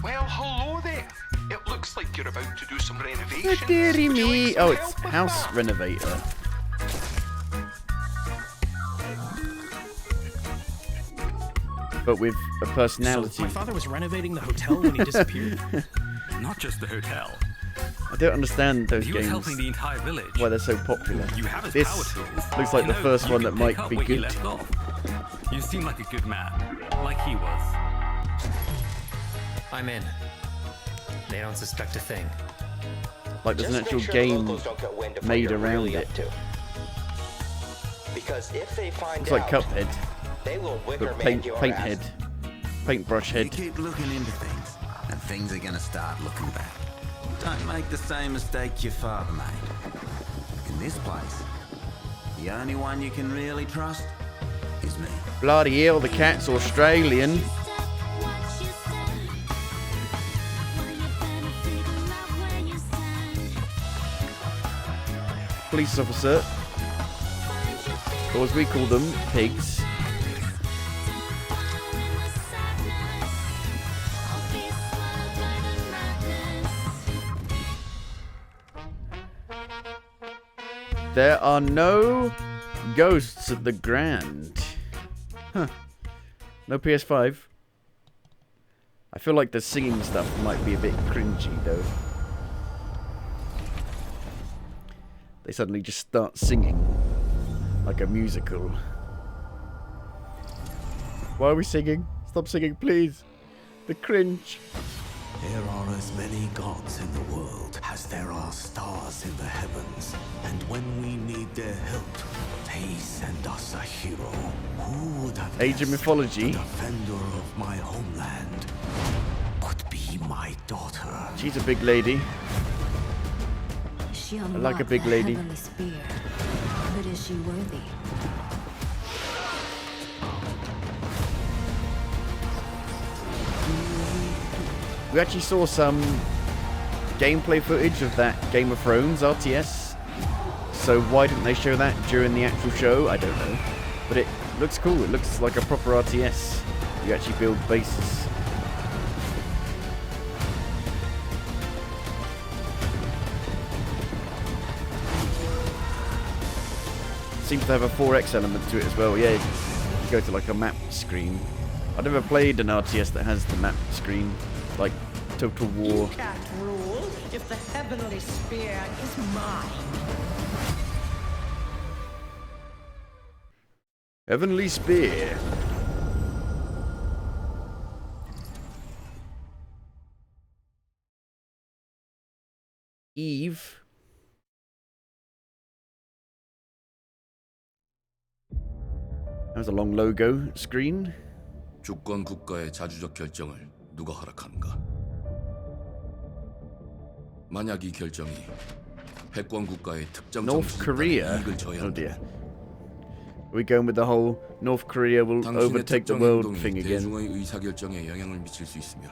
[SPEAKER 22] Well, hello there. It looks like you're about to do some renovations.
[SPEAKER 1] Dearie me. Oh, it's House Renovator. But with a personality.
[SPEAKER 5] So my father was renovating the hotel when he disappeared?
[SPEAKER 14] Not just the hotel.
[SPEAKER 1] I don't understand those
[SPEAKER 14] He
[SPEAKER 1] games.
[SPEAKER 14] was helping the entire village.
[SPEAKER 1] Why they're so popular.
[SPEAKER 14] You have his
[SPEAKER 1] This
[SPEAKER 14] power tools.
[SPEAKER 1] looks like
[SPEAKER 14] You
[SPEAKER 1] the
[SPEAKER 14] know,
[SPEAKER 1] first
[SPEAKER 14] you
[SPEAKER 1] one
[SPEAKER 14] can
[SPEAKER 1] that
[SPEAKER 14] pick
[SPEAKER 1] might
[SPEAKER 14] up
[SPEAKER 1] be
[SPEAKER 14] where you
[SPEAKER 1] good.
[SPEAKER 14] left off. You seem like a good man, like he was.
[SPEAKER 11] I'm in. They don't suspect a thing.
[SPEAKER 1] Like there's an
[SPEAKER 23] Just
[SPEAKER 1] actual
[SPEAKER 23] make sure the
[SPEAKER 1] game
[SPEAKER 23] locals don't get wind of what
[SPEAKER 1] made
[SPEAKER 23] you're
[SPEAKER 1] around
[SPEAKER 23] really
[SPEAKER 1] it.
[SPEAKER 23] up to. Because if they find
[SPEAKER 1] It's like
[SPEAKER 23] out,
[SPEAKER 1] Cuphead,
[SPEAKER 23] they will wicker
[SPEAKER 1] but
[SPEAKER 23] man your
[SPEAKER 1] paint
[SPEAKER 23] ass.
[SPEAKER 1] head, paintbrush
[SPEAKER 24] You
[SPEAKER 1] head.
[SPEAKER 24] keep looking into things, and things are gonna start looking bad. Don't make the same mistake your father made. In this place, the only one you can really trust is me.
[SPEAKER 1] Bloody hell, the cat's Australian. Police officer, or as we call them, pigs. There are no ghosts at the Grand. Huh. No PS5. I feel like the singing stuff might be a bit cringy though. They suddenly just start singing like a musical. Why are we singing? Stop singing, please. The cringe.
[SPEAKER 8] There are as many gods in the world as there are stars in the heavens. And when we need their help, they send us a hero. Who would have
[SPEAKER 1] Age of Mythology.
[SPEAKER 8] the defender of my homeland would be my daughter.
[SPEAKER 1] She's a big lady.
[SPEAKER 10] She
[SPEAKER 1] I like a big lady.
[SPEAKER 10] Heavenly spear, but is she worthy?
[SPEAKER 1] We actually saw some gameplay footage of that Game of Thrones RTS. So why didn't they show that during the actual show? I don't know. But it looks cool. It looks like a proper RTS. You actually build bases. Seems to have a 4X element to it as well. Yeah, you go to like a map screen. I've never played an RTS that has the map screen, like Total War.
[SPEAKER 15] You can't rule if the heavenly spear is mine.
[SPEAKER 1] Heavenly Spear. Eve. That was a long logo screen.
[SPEAKER 2] 주권 국가의 자주적 결정을 누가 허락하는가? 만약 이 결정이 패권 국가의 특정
[SPEAKER 1] North Korea.
[SPEAKER 2] 이익을
[SPEAKER 1] Oh
[SPEAKER 2] 저해한다면
[SPEAKER 1] dear. Are we going with the whole North Korea will
[SPEAKER 2] 당신의
[SPEAKER 1] overtake the
[SPEAKER 2] 특정
[SPEAKER 1] world
[SPEAKER 2] 행동이
[SPEAKER 1] thing again?
[SPEAKER 2] 대중의 의사결정에 영향을 미칠 수 있으며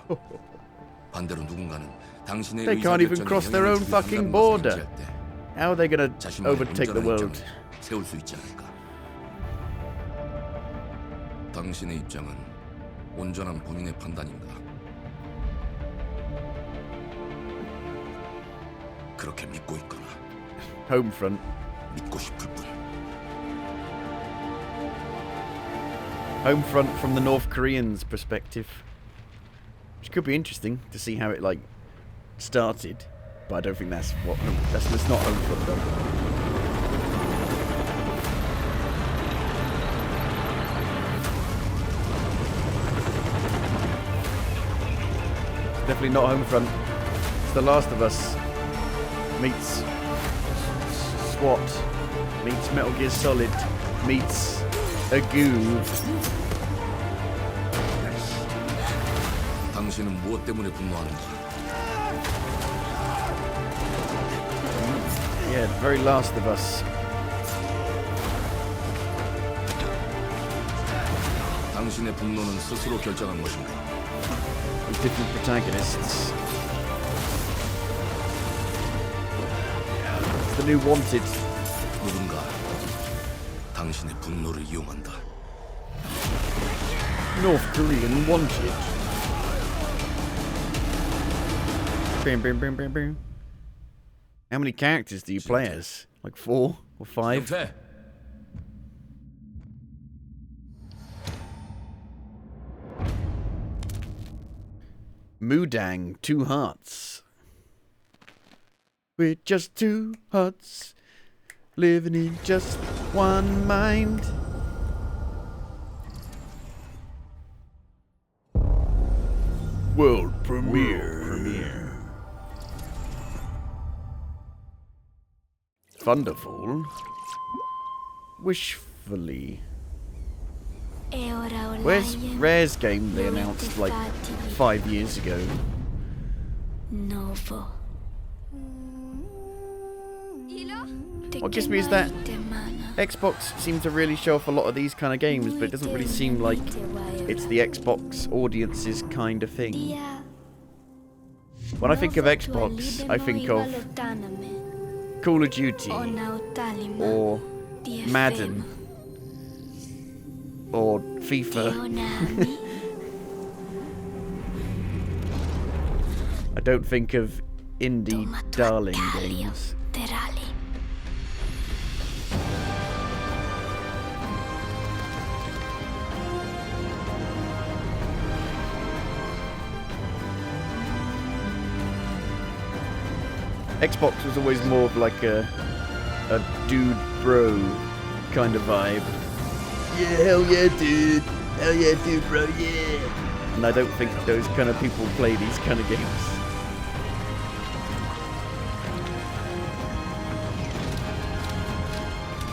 [SPEAKER 2] 반대로 누군가는 당신의
[SPEAKER 1] They can't even
[SPEAKER 2] 의사결정에
[SPEAKER 1] cross their
[SPEAKER 2] 영향을
[SPEAKER 1] own
[SPEAKER 2] 주길
[SPEAKER 1] fucking
[SPEAKER 2] 한다는 것을
[SPEAKER 1] border.
[SPEAKER 2] 인지할 때
[SPEAKER 1] How are they gonna
[SPEAKER 2] 자신만의
[SPEAKER 1] overtake the
[SPEAKER 2] 온전한
[SPEAKER 1] world?
[SPEAKER 2] 입장을 세울 수 있지 않을까? 당신의 입장은 온전한 본인의 판단인가? 그렇게 믿고 있거나
[SPEAKER 1] Homefront.
[SPEAKER 2] 믿고 싶을 뿐.
[SPEAKER 1] Homefront from the North Koreans' perspective, which could be interesting to see how it like started, but I don't think that's what that's not Homefront though. Definitely not Homefront. It's The Last of Us meets SWAT meets Metal Gear Solid meets a goo.
[SPEAKER 2] 당신은 무엇 때문에 분노하는가?
[SPEAKER 1] Yeah, the very Last of Us.
[SPEAKER 2] 당신의 분노는 스스로 결정한 것인가?
[SPEAKER 1] With different protagonists. It's the new Wanted.
[SPEAKER 2] 누군가 당신의 분노를 이용한다.
[SPEAKER 1] North Korean Wanted. Bam, bam, bam, bam, bam. How many characters do you play as? Like 4 or 5? Mudang, 2 hearts. We're just 2 hearts, living in just one mind. World premiere. Thunderfall. Wishfully. Where's Rare's game they announced like 5 years ago? What gets me is that Xbox seems to really show off a lot of these kind of games, but it doesn't really seem like it's the Xbox audience's kind of thing. When I think of Xbox, I think of Call of Duty, or Madden, or FIFA. I don't think of indie darling games. Xbox was always more of like a dude bro kind of vibe. Yeah, hell yeah, dude. Hell yeah, dude, bro, yeah. And I don't think those kind of people play these kind of games.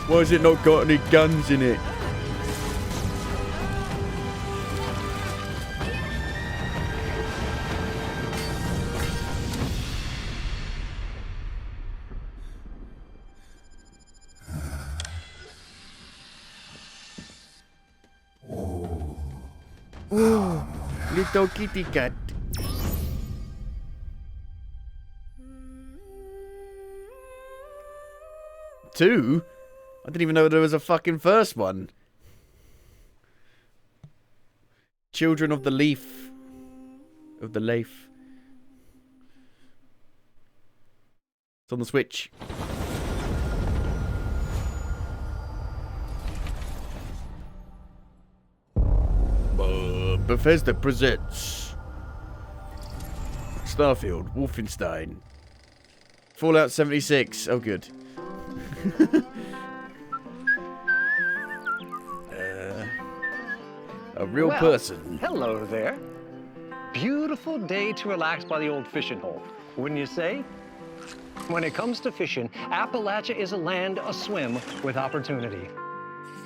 [SPEAKER 1] Why has it not got any guns in it? Oh, little kitty cat. Two? I didn't even know there was a fucking first one. Children of the Leaf. Of the Leaf. It's on the Switch. Bethesda presents Starfield, Wolfenstein, Fallout 76. Oh, good. A real person.
[SPEAKER 3] Hello there. Beautiful day to relax by the old fishing hole, wouldn't you say? When it comes to fishing, Appalachia is a land aswim with opportunity.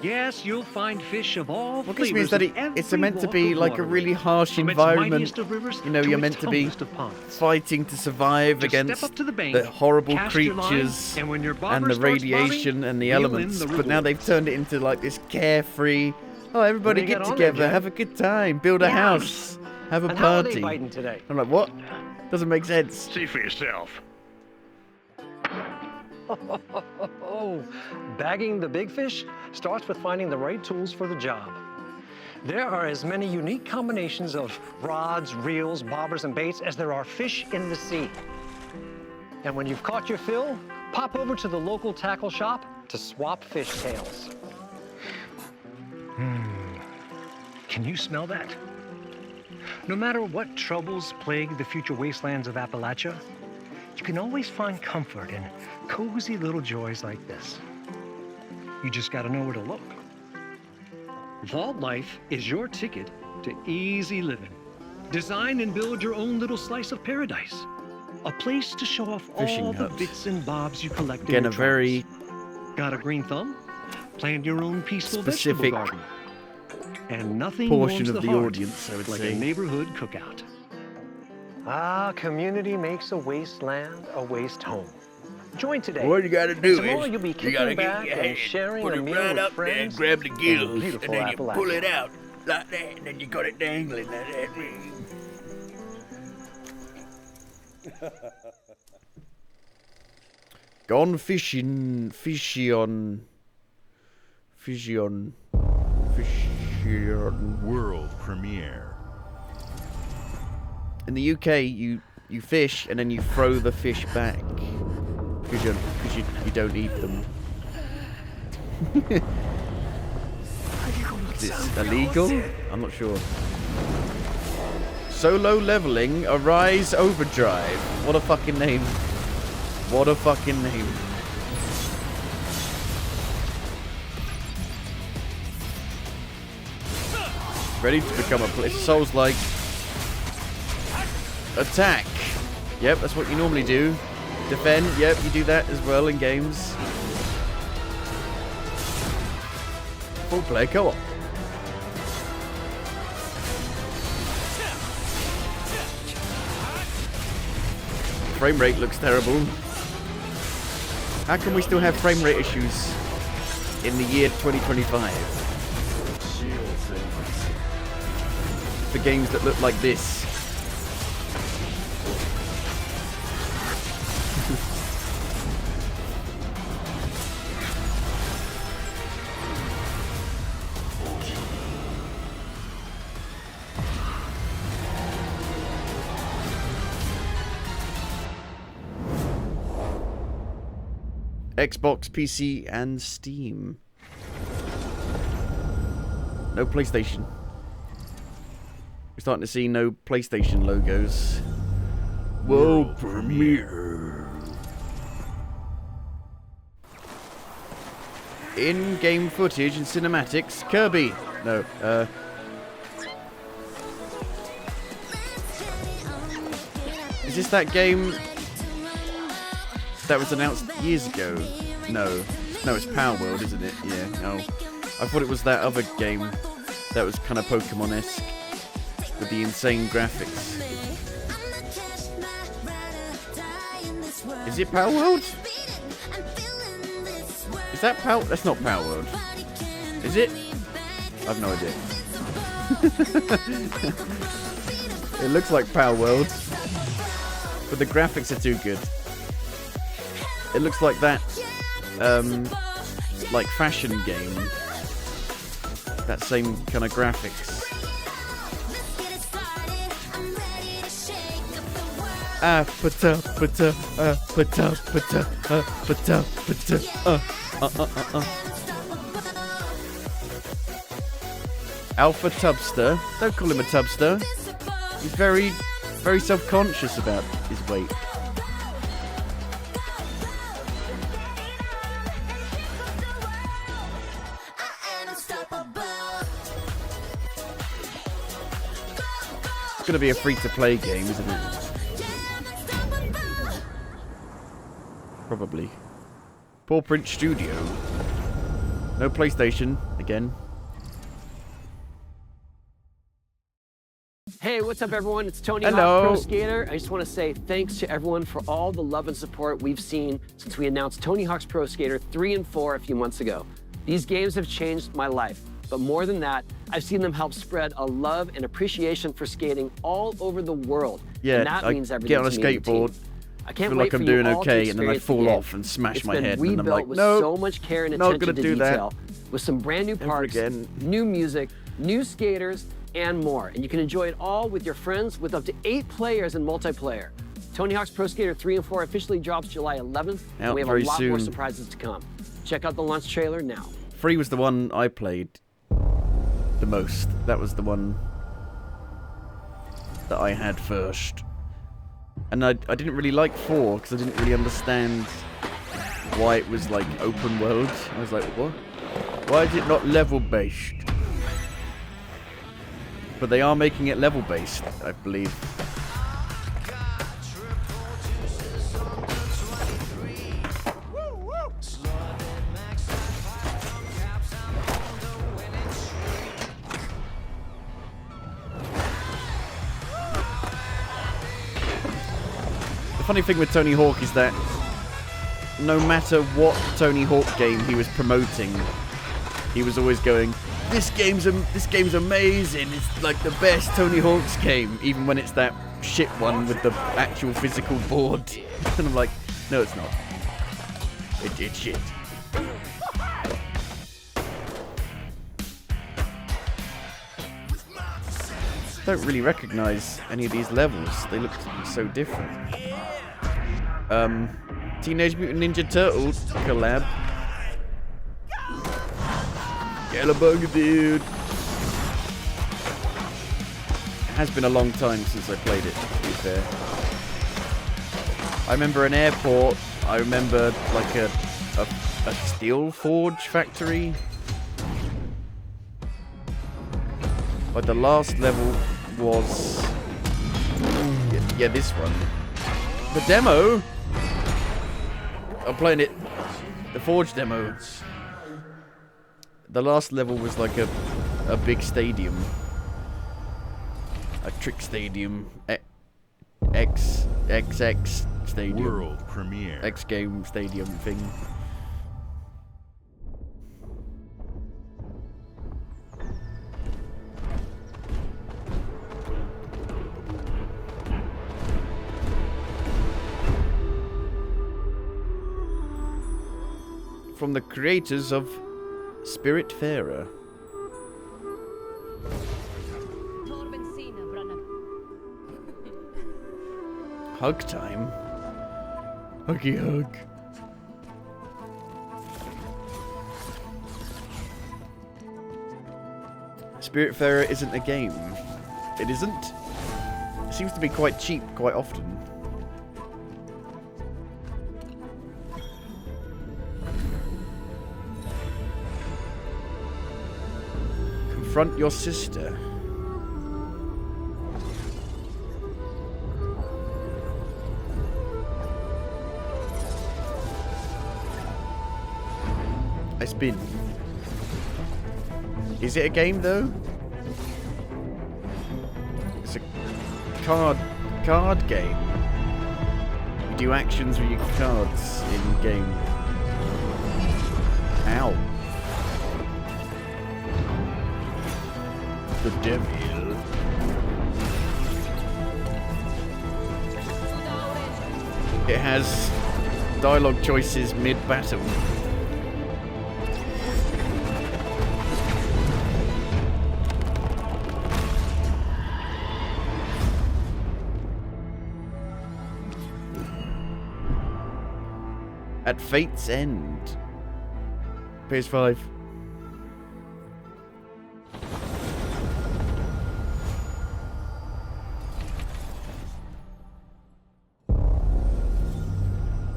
[SPEAKER 3] Yes, you'll find fish of all
[SPEAKER 1] Well, this
[SPEAKER 3] flavors.
[SPEAKER 1] means that it's meant to be like a really harsh environment. You know, you're meant to be fighting to survive against the horrible creatures and the radiation and the elements. But now they've turned it into like this carefree. Oh, everybody get together, have a good time, build a house, have a party. I'm like, what? Doesn't make sense.
[SPEAKER 3] See for yourself. Bagging the big fish starts with finding the right tools for the job. There are as many unique combinations of rods, reels, bobbers, and baits as there are fish in the sea. And when you've caught your fill, pop over to the local tackle shop to swap fish tails. Can you smell that? No matter what troubles plague the future wastelands of Appalachia, you can always find comfort in cozy little joys like this. You just gotta know where to look. Vault Life is your ticket to easy living. Design and build your own little slice of paradise. A place to show off all the bits and bobs you collect.
[SPEAKER 1] Again, a very
[SPEAKER 3] got a green thumb? Plant your own peaceful
[SPEAKER 1] specific
[SPEAKER 3] vegetable garden. And nothing
[SPEAKER 1] portion
[SPEAKER 3] warms
[SPEAKER 1] of the
[SPEAKER 3] heart
[SPEAKER 1] audience, I would
[SPEAKER 3] like
[SPEAKER 1] say.
[SPEAKER 3] a neighborhood cookout. Ah, community makes a wasteland a waste home. Join today.
[SPEAKER 12] What you gotta do
[SPEAKER 3] Tomorrow
[SPEAKER 12] is
[SPEAKER 3] you'll be
[SPEAKER 12] you
[SPEAKER 3] kicking
[SPEAKER 12] gotta
[SPEAKER 3] back
[SPEAKER 12] get your
[SPEAKER 3] and
[SPEAKER 12] hand,
[SPEAKER 3] sharing
[SPEAKER 12] put
[SPEAKER 3] a
[SPEAKER 12] it
[SPEAKER 3] meal
[SPEAKER 12] right
[SPEAKER 3] with
[SPEAKER 12] up there,
[SPEAKER 3] friends
[SPEAKER 12] grab the
[SPEAKER 3] in
[SPEAKER 12] gills, and
[SPEAKER 3] beautiful
[SPEAKER 12] then you pull it
[SPEAKER 3] Appalachia.
[SPEAKER 12] out like that, and then you got it dangling like that.
[SPEAKER 1] Gone fishing, fishion.
[SPEAKER 4] World premiere.
[SPEAKER 1] In the UK, you fish and then you throw the fish back because you don't eat them. Is this illegal? I'm not sure. Solo leveling, Arise Overdrive. What a fucking name. What a fucking name. Ready to become a Souls-like. Attack. Yep, that's what you normally do. Defend. Yep, you do that as well in games. Full play co-op. Frame rate looks terrible. How can we still have frame rate issues in the year 2025? For games that look like this. Xbox, PC, and Steam. No PlayStation. We're starting to see no PlayStation logos. World premiere. In-game footage and cinematics. Kirby. No. Is this that game that was announced years ago? No. No, it's Power World, isn't it? Yeah. No. I thought it was that other game that was kind of Pokemon-esque with the insane graphics. Is it Power World? Is that Power? That's not Power World. Is it? I've no idea. It looks like Power World, but the graphics are too good. It looks like that, like fashion game. That same kind of graphics. Alpha Tubster. Don't call him a Tubster. He's very, very self-conscious about his weight. It's gonna be a free-to-play game, isn't it? Probably. Paw Print Studio. No PlayStation again.
[SPEAKER 6] Hey, what's up, everyone? It's Tony
[SPEAKER 1] Hello.
[SPEAKER 6] Hawk Pro Skater. I just want to say thanks to everyone for all the love and support we've seen since we announced Tony Hawk's Pro Skater 3 and 4 a few months ago. These games have changed my life, but more than that, I've seen them help spread a love and appreciation for skating all over the world.
[SPEAKER 1] Yeah,
[SPEAKER 6] and that
[SPEAKER 1] I
[SPEAKER 6] means everything
[SPEAKER 1] get on a
[SPEAKER 6] to me and the team.
[SPEAKER 1] skateboard,
[SPEAKER 6] I can't
[SPEAKER 1] feel
[SPEAKER 6] wait
[SPEAKER 1] like
[SPEAKER 6] for
[SPEAKER 1] I'm
[SPEAKER 6] you
[SPEAKER 1] doing
[SPEAKER 6] all to
[SPEAKER 1] okay, and then I
[SPEAKER 6] experience the
[SPEAKER 1] fall
[SPEAKER 6] game.
[SPEAKER 1] off and smash
[SPEAKER 6] It's
[SPEAKER 1] my
[SPEAKER 6] been
[SPEAKER 1] head, and I'm
[SPEAKER 6] rebuilt
[SPEAKER 1] like,
[SPEAKER 6] with
[SPEAKER 1] no,
[SPEAKER 6] so much care and
[SPEAKER 1] not
[SPEAKER 6] attention
[SPEAKER 1] gonna
[SPEAKER 6] to
[SPEAKER 1] do that.
[SPEAKER 6] detail, with some brand new parts, new music, new skaters, and more. And you can enjoy it all with your friends with up to 8 players in multiplayer. Tony Hawk's Pro Skater 3 and 4 officially drops July 11th, and
[SPEAKER 1] Out
[SPEAKER 6] we have a
[SPEAKER 1] very
[SPEAKER 6] lot more
[SPEAKER 1] soon.
[SPEAKER 6] surprises to come. Check out the launch trailer now.
[SPEAKER 1] 3 was the one I played the most. That was the one that I had first. And I didn't really like 4 because I didn't really understand why it was like open world. I was like, what? Why is it not level based? But they are making it level based, I believe. The funny thing with Tony Hawk is that no matter what Tony Hawk game he was promoting, he was always going, this game's amazing, it's like the best Tony Hawk's game, even when it's that shit one with the actual physical board. And I'm like, no, it's not. It's shit. Don't really recognize any of these levels. They look so different. Teenage Mutant Ninja Turtles collab. Cowabunga, dude. It has been a long time since I played it, to be fair. I remember an airport. I remember like a steel forge factory. Like the last level was yeah, this one. The demo. I'm playing it. The forge demo. The last level was like a big stadium. A trick stadium. XX stadium.
[SPEAKER 4] World premiere.
[SPEAKER 1] X game stadium thing. From the creators of Spiritfarer. Hug time. Huggy hug. Spiritfarer isn't a game. It isn't. It seems to be quite cheap quite often. Confront your sister. I spin. Is it a game though? It's a card game. You do actions with your cards in game. Ow. The devil. It has dialogue choices mid-battle. At Fate's End. PS5.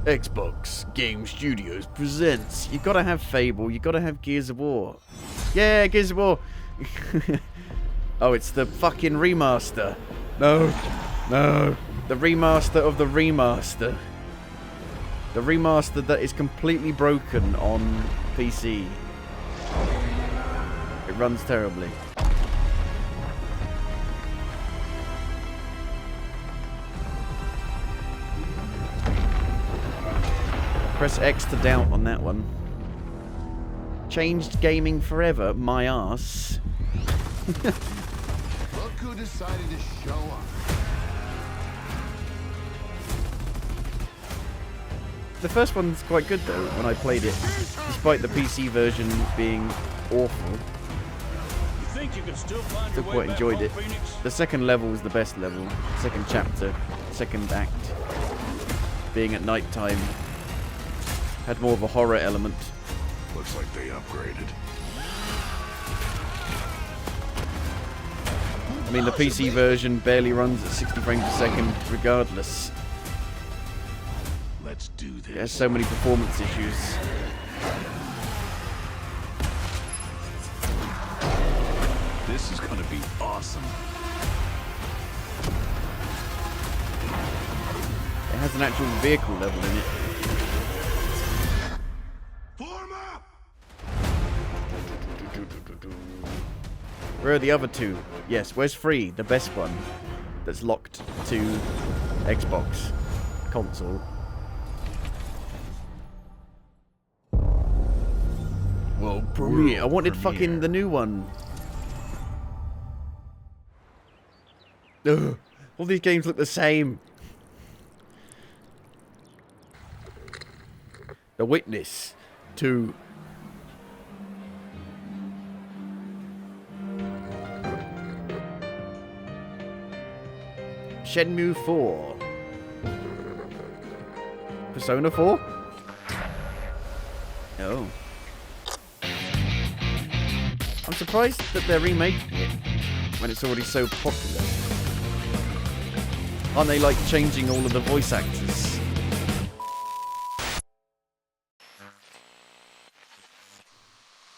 [SPEAKER 1] Xbox Game Studios presents. You gotta have Fable, you gotta have Gears of War. Yeah, Gears of War! Oh, it's the fucking remaster. No, no. The remaster of the remaster. The remaster that is completely broken on PC. runs terribly. Press X to doubt on that one. Changed gaming forever, my ass.
[SPEAKER 7] Look who decided to show up.
[SPEAKER 1] The first one's quite good though, when I played it, despite the PC version being awful. Still quite enjoyed it. The second level was the best level. Second chapter, second act. Being at night time had more of a horror element.
[SPEAKER 7] Looks like they upgraded.
[SPEAKER 1] I mean, the PC version barely runs at 60 frames a second regardless.
[SPEAKER 7] Let's do this.
[SPEAKER 1] It has so many performance issues.
[SPEAKER 7] This is gonna be awesome.
[SPEAKER 1] It has an actual vehicle level in it. Where are the other two? Yes, where's 3? The best one that's locked to Xbox console. Well, premiere. I wanted fucking the new one. Ugh. All these games look the same. The Witness 2. Shenmue 4. Persona 4? Oh. I'm surprised that they're remaking it when it's already so popular. Aren't they like changing all of the voice actors?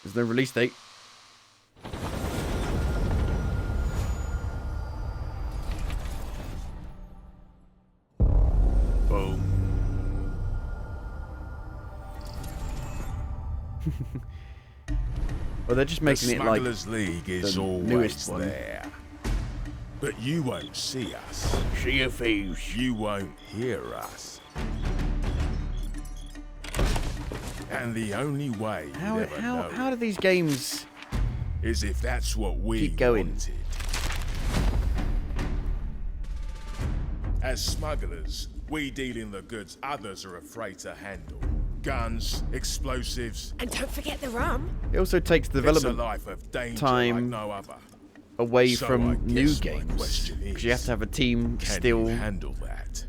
[SPEAKER 1] There's no release date. Well, they're just making it like
[SPEAKER 7] Smugglers League is
[SPEAKER 1] the
[SPEAKER 7] always
[SPEAKER 1] newest one.
[SPEAKER 7] there. But you won't see us.
[SPEAKER 1] See a face.
[SPEAKER 7] You won't hear us. And the only way
[SPEAKER 1] How do these games
[SPEAKER 7] is if that's what we
[SPEAKER 1] keep going?
[SPEAKER 7] wanted. As smugglers, we deal in the goods others are afraid to handle. Guns, explosives.
[SPEAKER 10] And don't forget the rum.
[SPEAKER 1] It also takes
[SPEAKER 7] It's a
[SPEAKER 1] development
[SPEAKER 7] life of danger
[SPEAKER 1] time
[SPEAKER 7] like no other.
[SPEAKER 1] away
[SPEAKER 7] So I
[SPEAKER 1] from new
[SPEAKER 7] guess my
[SPEAKER 1] games
[SPEAKER 7] question
[SPEAKER 1] because you have
[SPEAKER 7] is,
[SPEAKER 1] to have a team
[SPEAKER 7] can
[SPEAKER 1] still,
[SPEAKER 7] you handle that?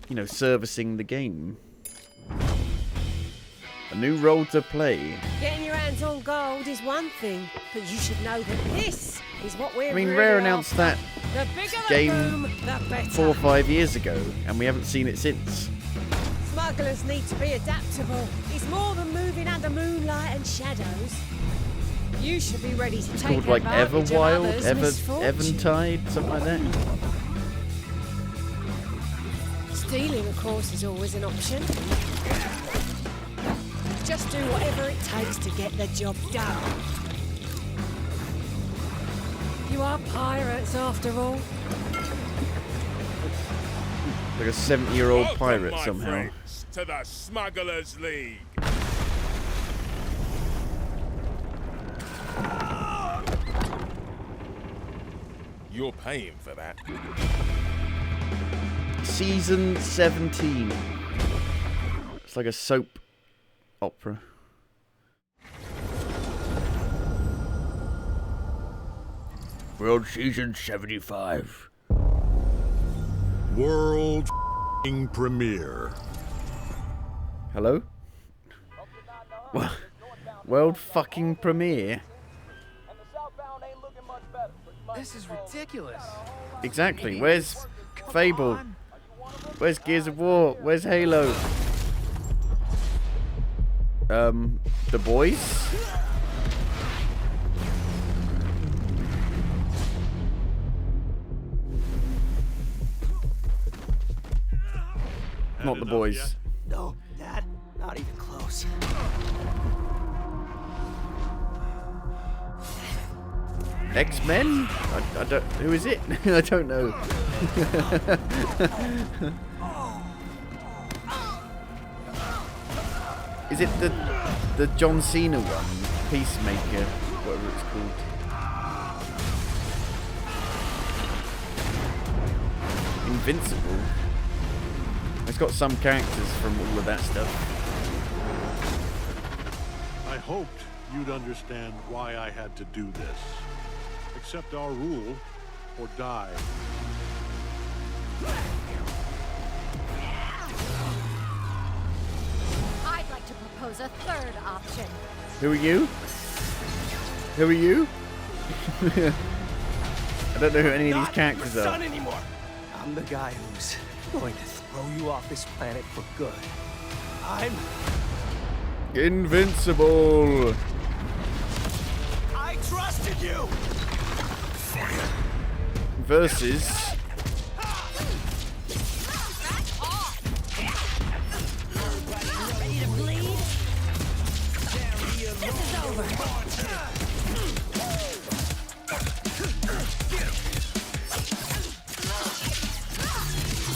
[SPEAKER 1] you know, servicing the game. A new role to play.
[SPEAKER 10] Getting your hands on gold is one thing, but you should know that this is what we're
[SPEAKER 1] I mean,
[SPEAKER 10] really
[SPEAKER 1] Rare announced
[SPEAKER 10] after.
[SPEAKER 1] that
[SPEAKER 10] The bigger the
[SPEAKER 1] game
[SPEAKER 10] boom, the better.
[SPEAKER 1] 4 or 5 years ago, and we haven't seen it since.
[SPEAKER 10] Smugglers need to be adaptable. It's more than moving under moonlight and shadows. You should be ready to
[SPEAKER 1] It's
[SPEAKER 10] take
[SPEAKER 1] called like
[SPEAKER 10] advantage of
[SPEAKER 1] Everwild,
[SPEAKER 10] others' misfortune.
[SPEAKER 1] Eventide, something like that.
[SPEAKER 10] Stealing, of course, is always an option. Just do whatever it takes to get the job done. You are pirates, after all.
[SPEAKER 1] Like a 70-year-old
[SPEAKER 7] Welcome,
[SPEAKER 1] pirate
[SPEAKER 7] my
[SPEAKER 1] somehow.
[SPEAKER 7] friends, to the Smugglers League. You're paying for that.
[SPEAKER 1] Season 17. It's like a soap opera. World Season 75.
[SPEAKER 4] World premiere.
[SPEAKER 1] Hello? World fucking premiere?
[SPEAKER 9] This is ridiculous.
[SPEAKER 1] Exactly. Where's Fable? Where's Gears of War? Where's Halo? The boys? Not the boys.
[SPEAKER 9] No, Dad, not even close.
[SPEAKER 1] X-Men? I don't. Who is it? I don't know. Is it the John Cena one? Peacemaker, whatever it's called. Invincible. It's got some characters from all of that stuff.
[SPEAKER 4] I hoped you'd understand why I had to do this. Accept our rule or die.
[SPEAKER 13] I'd like to propose a third option.
[SPEAKER 1] Who are you? Who are you? I don't know who any of these characters are.
[SPEAKER 9] Son anymore. I'm the guy who's going to throw you off this planet for good. I'm
[SPEAKER 1] Invincible.
[SPEAKER 9] I trusted you.
[SPEAKER 1] Versus
[SPEAKER 13] Ready to bleed? This is over.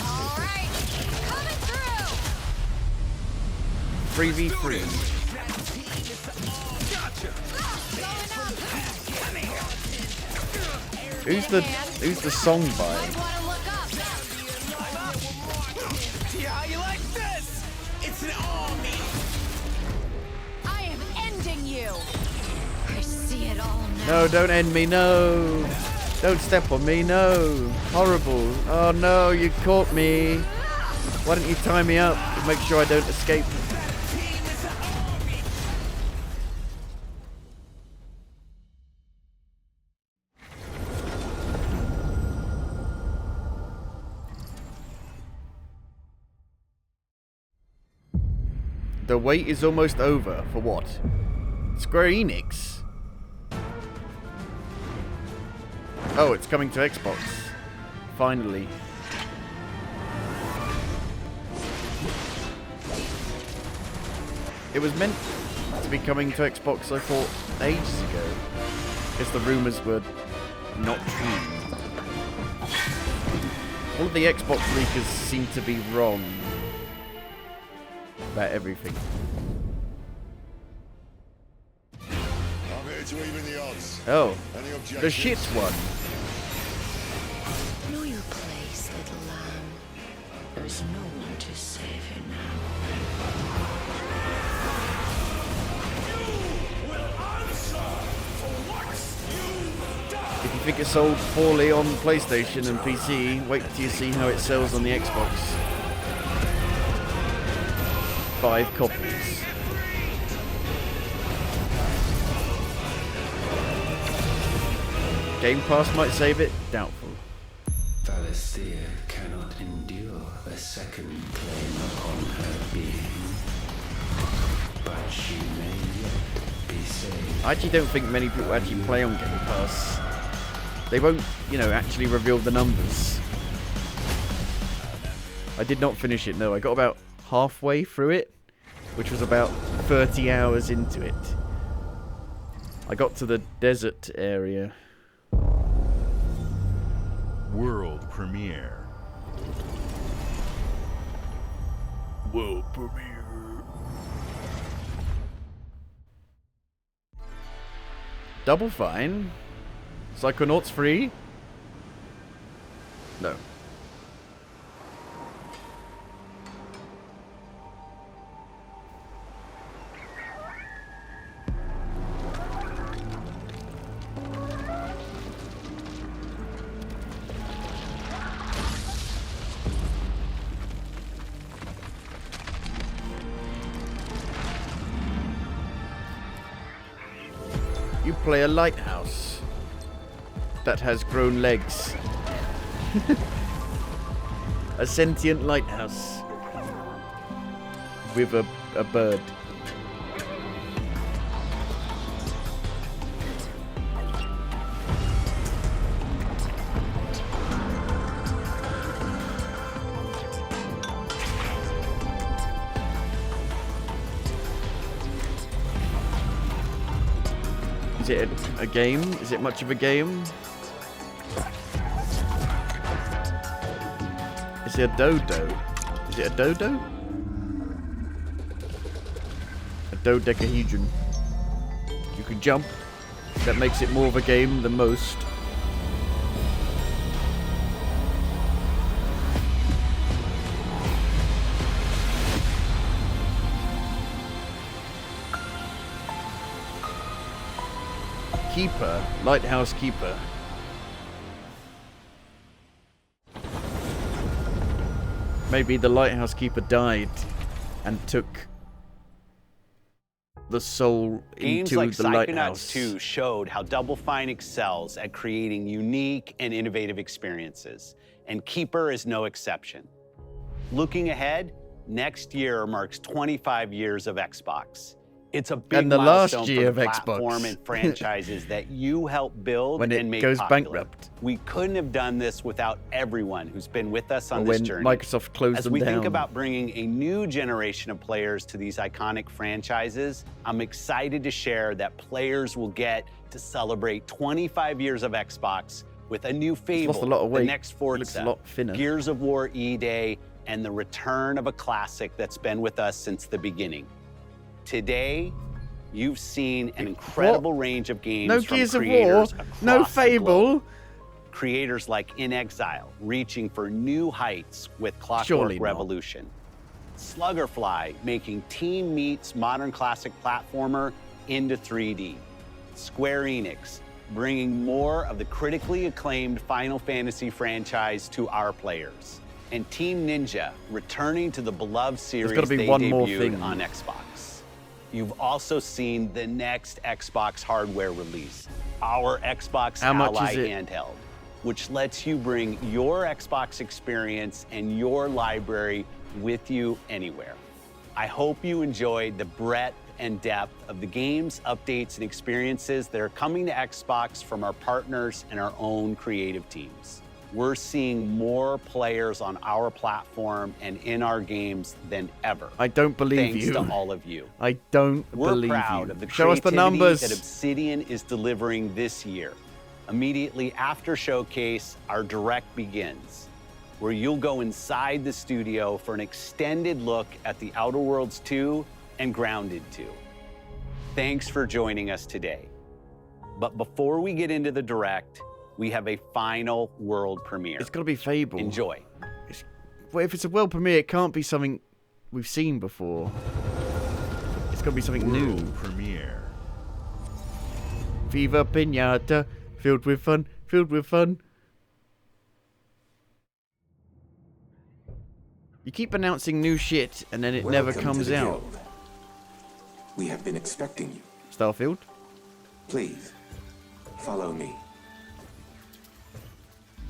[SPEAKER 13] All right, coming through.
[SPEAKER 1] 3v3. Who's the song by?
[SPEAKER 9] See how you like this? It's an army.
[SPEAKER 13] I am ending you. I see it all now.
[SPEAKER 1] No, don't end me, no. Don't step on me, no. Horrible. Oh no, you caught me. Why don't you tie me up to make sure I don't escape? The wait is almost over. For what? Square Enix? Oh, it's coming to Xbox. Finally. It was meant to be coming to Xbox, I thought, ages ago. Because the rumours were not true. All of the Xbox leakers seem to be wrong about everything.
[SPEAKER 16] I'm here to even the odds.
[SPEAKER 1] Oh,
[SPEAKER 16] Any
[SPEAKER 1] the
[SPEAKER 16] objections?
[SPEAKER 1] shit one.
[SPEAKER 18] Know your place, little lamb. There is no one to save you
[SPEAKER 1] If you think it sold poorly on PlayStation and PC, wait till you see how it sells on the Xbox. 5 copies. Game Pass might save it? Doubtful.
[SPEAKER 8] Valisthea cannot endure a second claim upon her being, but she may yet be saved.
[SPEAKER 1] I actually don't think many people actually play on Game Pass. They won't, you know, actually reveal the numbers. I did not finish it, no. I got about halfway through it, which was about 30 hours into it. I got to the desert area.
[SPEAKER 4] World premiere.
[SPEAKER 1] World premiere. Double Fine? Psychonauts free? No. You play a lighthouse that has grown legs. A sentient lighthouse with a bird. Is it a game? Is it much of a game? Is it a dodo? Is it a dodo? A dodecahedron. You can jump. That makes it more of a game than most. Keeper, lighthouse keeper. Maybe the lighthouse keeper died and took the soul
[SPEAKER 17] Games
[SPEAKER 1] into
[SPEAKER 17] like
[SPEAKER 1] the
[SPEAKER 17] Psychonauts
[SPEAKER 1] lighthouse.
[SPEAKER 17] 2 showed how Double Fine excels at creating unique and innovative experiences, and Keeper is no exception. Looking ahead, next year marks 25 years of Xbox. It's a big
[SPEAKER 1] And the last
[SPEAKER 17] milestone
[SPEAKER 1] year
[SPEAKER 17] for the
[SPEAKER 1] of Xbox.
[SPEAKER 17] platform and franchises that you help build
[SPEAKER 1] When it
[SPEAKER 17] and make
[SPEAKER 1] goes
[SPEAKER 17] popular.
[SPEAKER 1] bankrupt.
[SPEAKER 17] We couldn't have done this without everyone who's been with us on
[SPEAKER 1] Or
[SPEAKER 17] this
[SPEAKER 1] when
[SPEAKER 17] journey.
[SPEAKER 1] Microsoft closed
[SPEAKER 17] As
[SPEAKER 1] them
[SPEAKER 17] we think
[SPEAKER 1] down.
[SPEAKER 17] about bringing a new generation of players to these iconic franchises, I'm excited to share that players will get to celebrate 25 years of Xbox with a new Fable,
[SPEAKER 1] lost a lot of
[SPEAKER 17] the
[SPEAKER 1] weight.
[SPEAKER 17] next
[SPEAKER 1] Looks a
[SPEAKER 17] Forza,
[SPEAKER 1] lot thinner.
[SPEAKER 17] Gears of War E-Day, and the return of a classic that's been with us since the beginning. Today, you've seen an incredible range of games
[SPEAKER 1] No
[SPEAKER 17] from
[SPEAKER 1] Gears of War,
[SPEAKER 17] creators
[SPEAKER 1] no
[SPEAKER 17] across the globe.
[SPEAKER 1] Fable.
[SPEAKER 17] Creators like In Exile, reaching for new heights with Clockwork
[SPEAKER 1] Surely not.
[SPEAKER 17] Revolution. Sluggerfly, making Team Meat's modern classic platformer into 3D. Square Enix, bringing more of the critically acclaimed Final Fantasy franchise to our players. And Team Ninja, returning to the beloved series
[SPEAKER 1] gotta be
[SPEAKER 17] they
[SPEAKER 1] one more
[SPEAKER 17] debuted
[SPEAKER 1] thing.
[SPEAKER 17] on Xbox. You've also seen the next Xbox hardware release, our Xbox
[SPEAKER 1] How much
[SPEAKER 17] Ally
[SPEAKER 1] is it?
[SPEAKER 17] handheld, which lets you bring your Xbox experience and your library with you anywhere. I hope you enjoyed the breadth and depth of the games, updates, and experiences that are coming to Xbox from our partners and our own creative teams. We're seeing more players on our platform and in our games than ever.
[SPEAKER 1] I don't believe
[SPEAKER 17] Thanks
[SPEAKER 1] you.
[SPEAKER 17] to all of you.
[SPEAKER 1] I don't
[SPEAKER 17] We're
[SPEAKER 1] believe
[SPEAKER 17] proud
[SPEAKER 1] you.
[SPEAKER 17] of the
[SPEAKER 1] Show us the
[SPEAKER 17] creativity
[SPEAKER 1] numbers.
[SPEAKER 17] that Obsidian is delivering this year. Immediately after Showcase, our Direct begins, where you'll go inside the studio for an extended look at The Outer Worlds 2 and Grounded 2. Thanks for joining us today. But before we get into the Direct, we have a final world premiere.
[SPEAKER 1] It's got to be Fable.
[SPEAKER 17] Enjoy.
[SPEAKER 1] Well, if it's a world premiere, it can't be something we've seen before. It's got to be something new.
[SPEAKER 7] Premiere.
[SPEAKER 1] Viva Pinata, filled with fun, filled with fun. You keep announcing new shit, and then it never
[SPEAKER 19] Welcome to
[SPEAKER 1] comes
[SPEAKER 19] the
[SPEAKER 1] out.
[SPEAKER 19] Guild. We have been expecting you.
[SPEAKER 1] Starfield?
[SPEAKER 19] Please, follow me.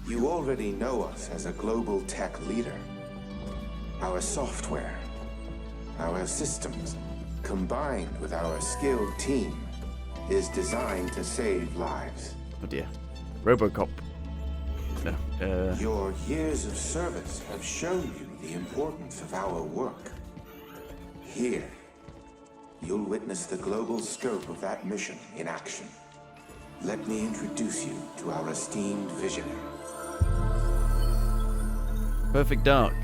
[SPEAKER 19] You already know us as a global tech leader. Our software, our systems, combined with our skilled team, is designed to save lives.
[SPEAKER 1] Oh dear. Robocop. No.
[SPEAKER 19] Your years of service have shown you the importance of our work. Here, you'll witness the global scope of that mission in action. Let me introduce you to our esteemed visionary.
[SPEAKER 1] Perfect Dark.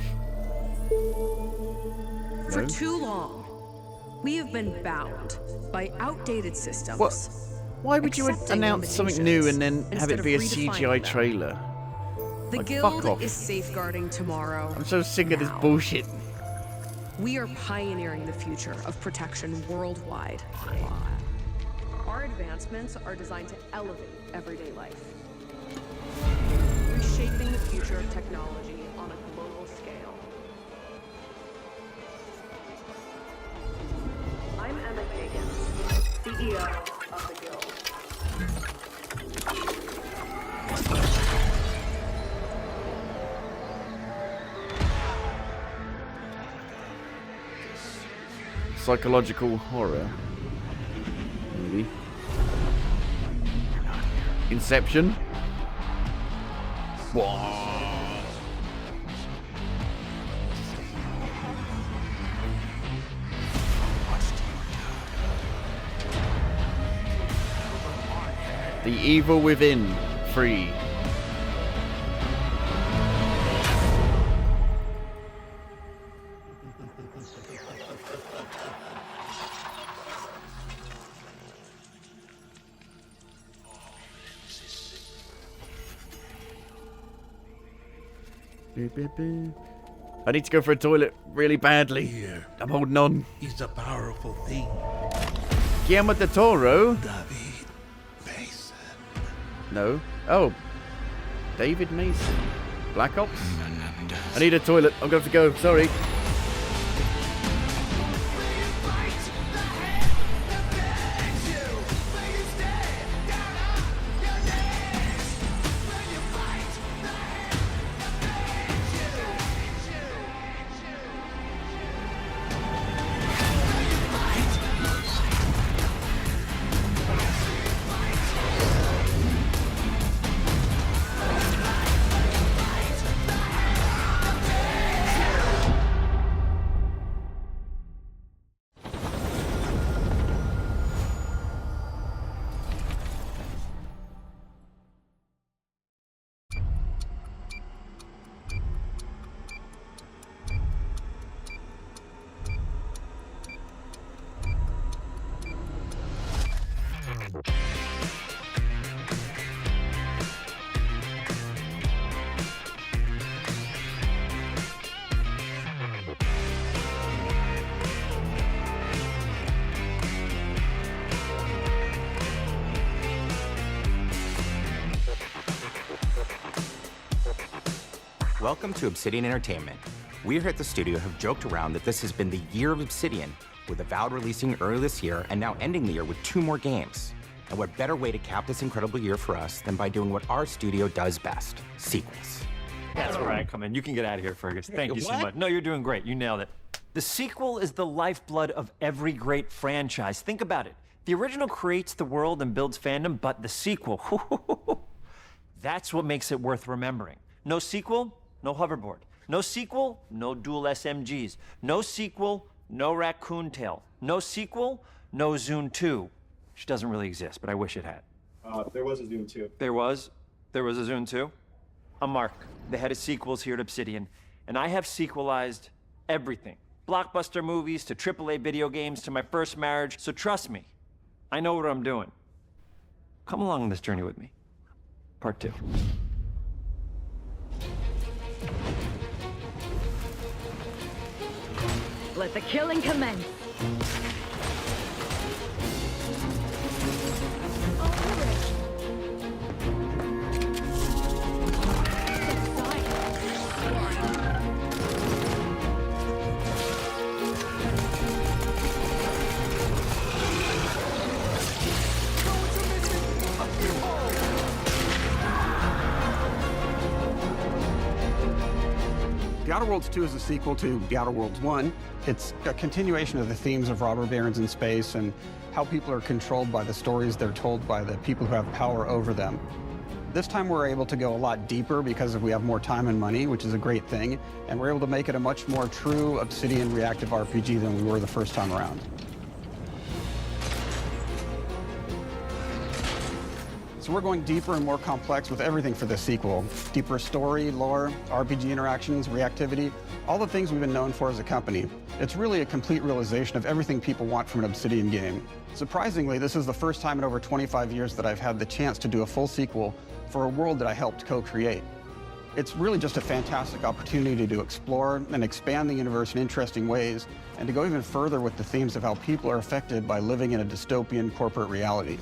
[SPEAKER 20] For
[SPEAKER 1] No?
[SPEAKER 20] too long, we have been bound by outdated systems.
[SPEAKER 1] What? Why would you
[SPEAKER 20] accepting
[SPEAKER 1] announce something new and then have
[SPEAKER 20] instead
[SPEAKER 1] it be a
[SPEAKER 20] of redefining
[SPEAKER 1] CGI
[SPEAKER 20] them.
[SPEAKER 1] trailer?
[SPEAKER 20] The
[SPEAKER 1] Like,
[SPEAKER 20] Guild
[SPEAKER 1] fuck off.
[SPEAKER 20] is safeguarding tomorrow.
[SPEAKER 1] I'm so sick of this
[SPEAKER 20] now.
[SPEAKER 1] bullshit.
[SPEAKER 20] We are pioneering the future of protection worldwide. Our advancements are designed to elevate everyday life, reshaping the future of technology on a global scale. I'm Emma Kagan, CEO of the Guild.
[SPEAKER 1] Psychological horror. Maybe. Inception. The Evil Within free. I need to go for a toilet really badly.
[SPEAKER 5] Here
[SPEAKER 1] I'm holding on.
[SPEAKER 5] is a powerful thing.
[SPEAKER 1] Guillermo del Toro?
[SPEAKER 5] David Mason.
[SPEAKER 1] No. Oh. David Mason. Black Ops? I need a toilet. I'm going to go. Sorry.
[SPEAKER 14] Welcome to Obsidian Entertainment. We here at the studio have joked around that this has been the year of Obsidian, with Avowed releasing early this year and now ending the year with 2 more games. And what better way to cap this incredible year for us than by doing what our studio does best, sequels.
[SPEAKER 21] That's where I come in. You can get out of here, Fergus. Thank you so much. No, you're doing great. You nailed it. The sequel is the lifeblood of every great franchise. Think about it. The original creates the world and builds fandom, but the sequel, that's what makes it worth remembering. No sequel, no hoverboard. No sequel, no dual SMGs. No sequel, no raccoon tail. No sequel, no Zune 2, which doesn't really exist, but I wish it had.
[SPEAKER 22] There was a Zune 2.
[SPEAKER 21] There was a Zune 2? I'm Mark, the head of sequels here at Obsidian, and I have sequelized everything. Blockbuster movies to AAA video games to my first marriage, so trust me, I know what I'm doing. Come along on this journey with me. Part 2.
[SPEAKER 13] Let the killing commence.
[SPEAKER 25] The Outer Worlds 2 is a sequel to The Outer Worlds 1. It's a continuation of the themes of robber barons in space and how people are controlled by the stories they're told by the people who have power over them. This time we're able to go a lot deeper because we have more time and money, which is a great thing, and we're able to make it a much more true Obsidian reactive RPG than we were the first time around. So we're going deeper and more complex with everything for this sequel. Deeper story, lore, RPG interactions, reactivity, all the things we've been known for as a company. It's really a complete realization of everything people want from an Obsidian game. Surprisingly, this is the first time in over 25 years that I've had the chance to do a full sequel for a world that I helped co-create. It's really just a fantastic opportunity to explore and expand the universe in interesting ways, and to go even further with the themes of how people are affected by living in a dystopian corporate reality.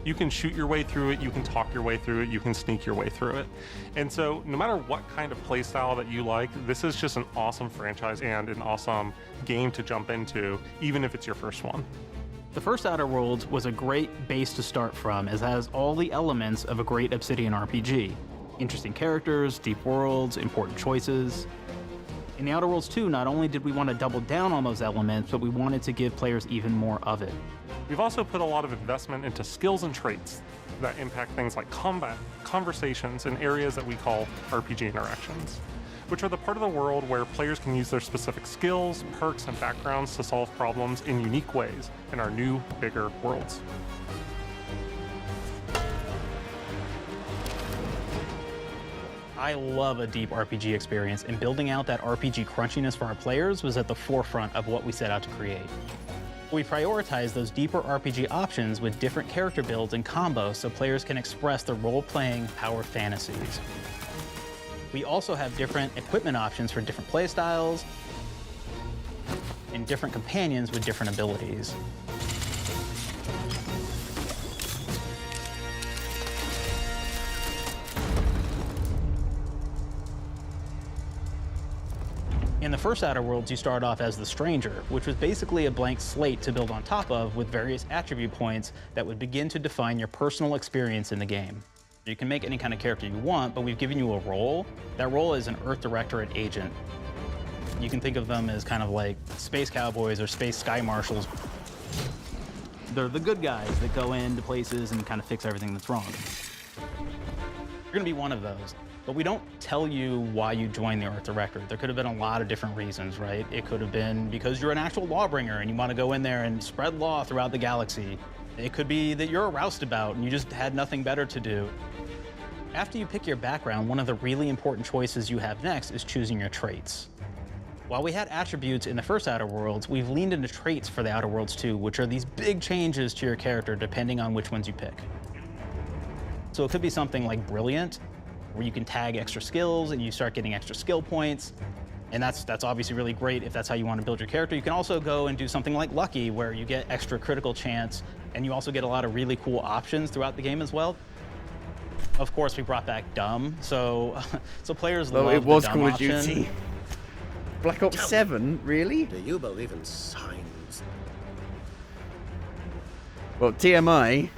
[SPEAKER 26] You can shoot your way through it, you can talk your way through it, you can sneak your way through it. And so no matter what kind of playstyle that you like, this is just an awesome franchise and an awesome game to jump into, even if it's your first one.
[SPEAKER 27] The first Outer Worlds was a great base to start from, as it has all the elements of a great Obsidian RPG. Interesting characters, deep worlds, important choices. In the Outer Worlds 2, not only did we want to double down on those elements, but we wanted to give players even more of it.
[SPEAKER 26] We've also put a lot of investment into skills and traits that impact things like combat, conversations, and areas that we call RPG interactions, which are the part of the world where players can use their specific skills, perks, and backgrounds to solve problems in unique ways in our new, bigger worlds.
[SPEAKER 27] I love a deep RPG experience, and building out that RPG crunchiness for our players was at the forefront of what we set out to create. We prioritize those deeper RPG options with different character builds and combos so players can express their role-playing power fantasies. We also have different equipment options for different playstyles and different companions with different abilities. In the first Outer Worlds, you start off as the Stranger, which was basically a blank slate to build on top of with various attribute points that would begin to define your personal experience in the game. You can make any kind of character you want, but we've given you a role. That role is an Earth Directorate agent. You can think of them as kind of like space cowboys or space sky marshals. They're the good guys that go into places and kind of fix everything that's wrong. You're gonna be one of those. But we don't tell you why you joined the Earth Directorate. There could have been a lot of different reasons, right? It could have been because you're an actual lawbringer and you want to go in there and spread law throughout the galaxy. It could be that you're a roustabout and you just had nothing better to do. After you pick your background, one of the really important choices you have next is choosing your traits. While we had attributes in the first Outer Worlds, we've leaned into traits for the Outer Worlds too, which are these big changes to your character depending on which ones you pick. So it could be something like Brilliant, where you can tag extra skills and you start getting extra skill points. And that's obviously really great if that's how you want to build your character. You can also go and do something like Lucky, where you get extra critical chance, and you also get a lot of really cool options throughout the game as well. Of course, we brought back Dumb, so players love
[SPEAKER 1] it was
[SPEAKER 27] the Dumb
[SPEAKER 1] Call of
[SPEAKER 27] option.
[SPEAKER 1] Duty. Black Ops 7, really?
[SPEAKER 9] Do you believe in signs?
[SPEAKER 1] Well, TMI,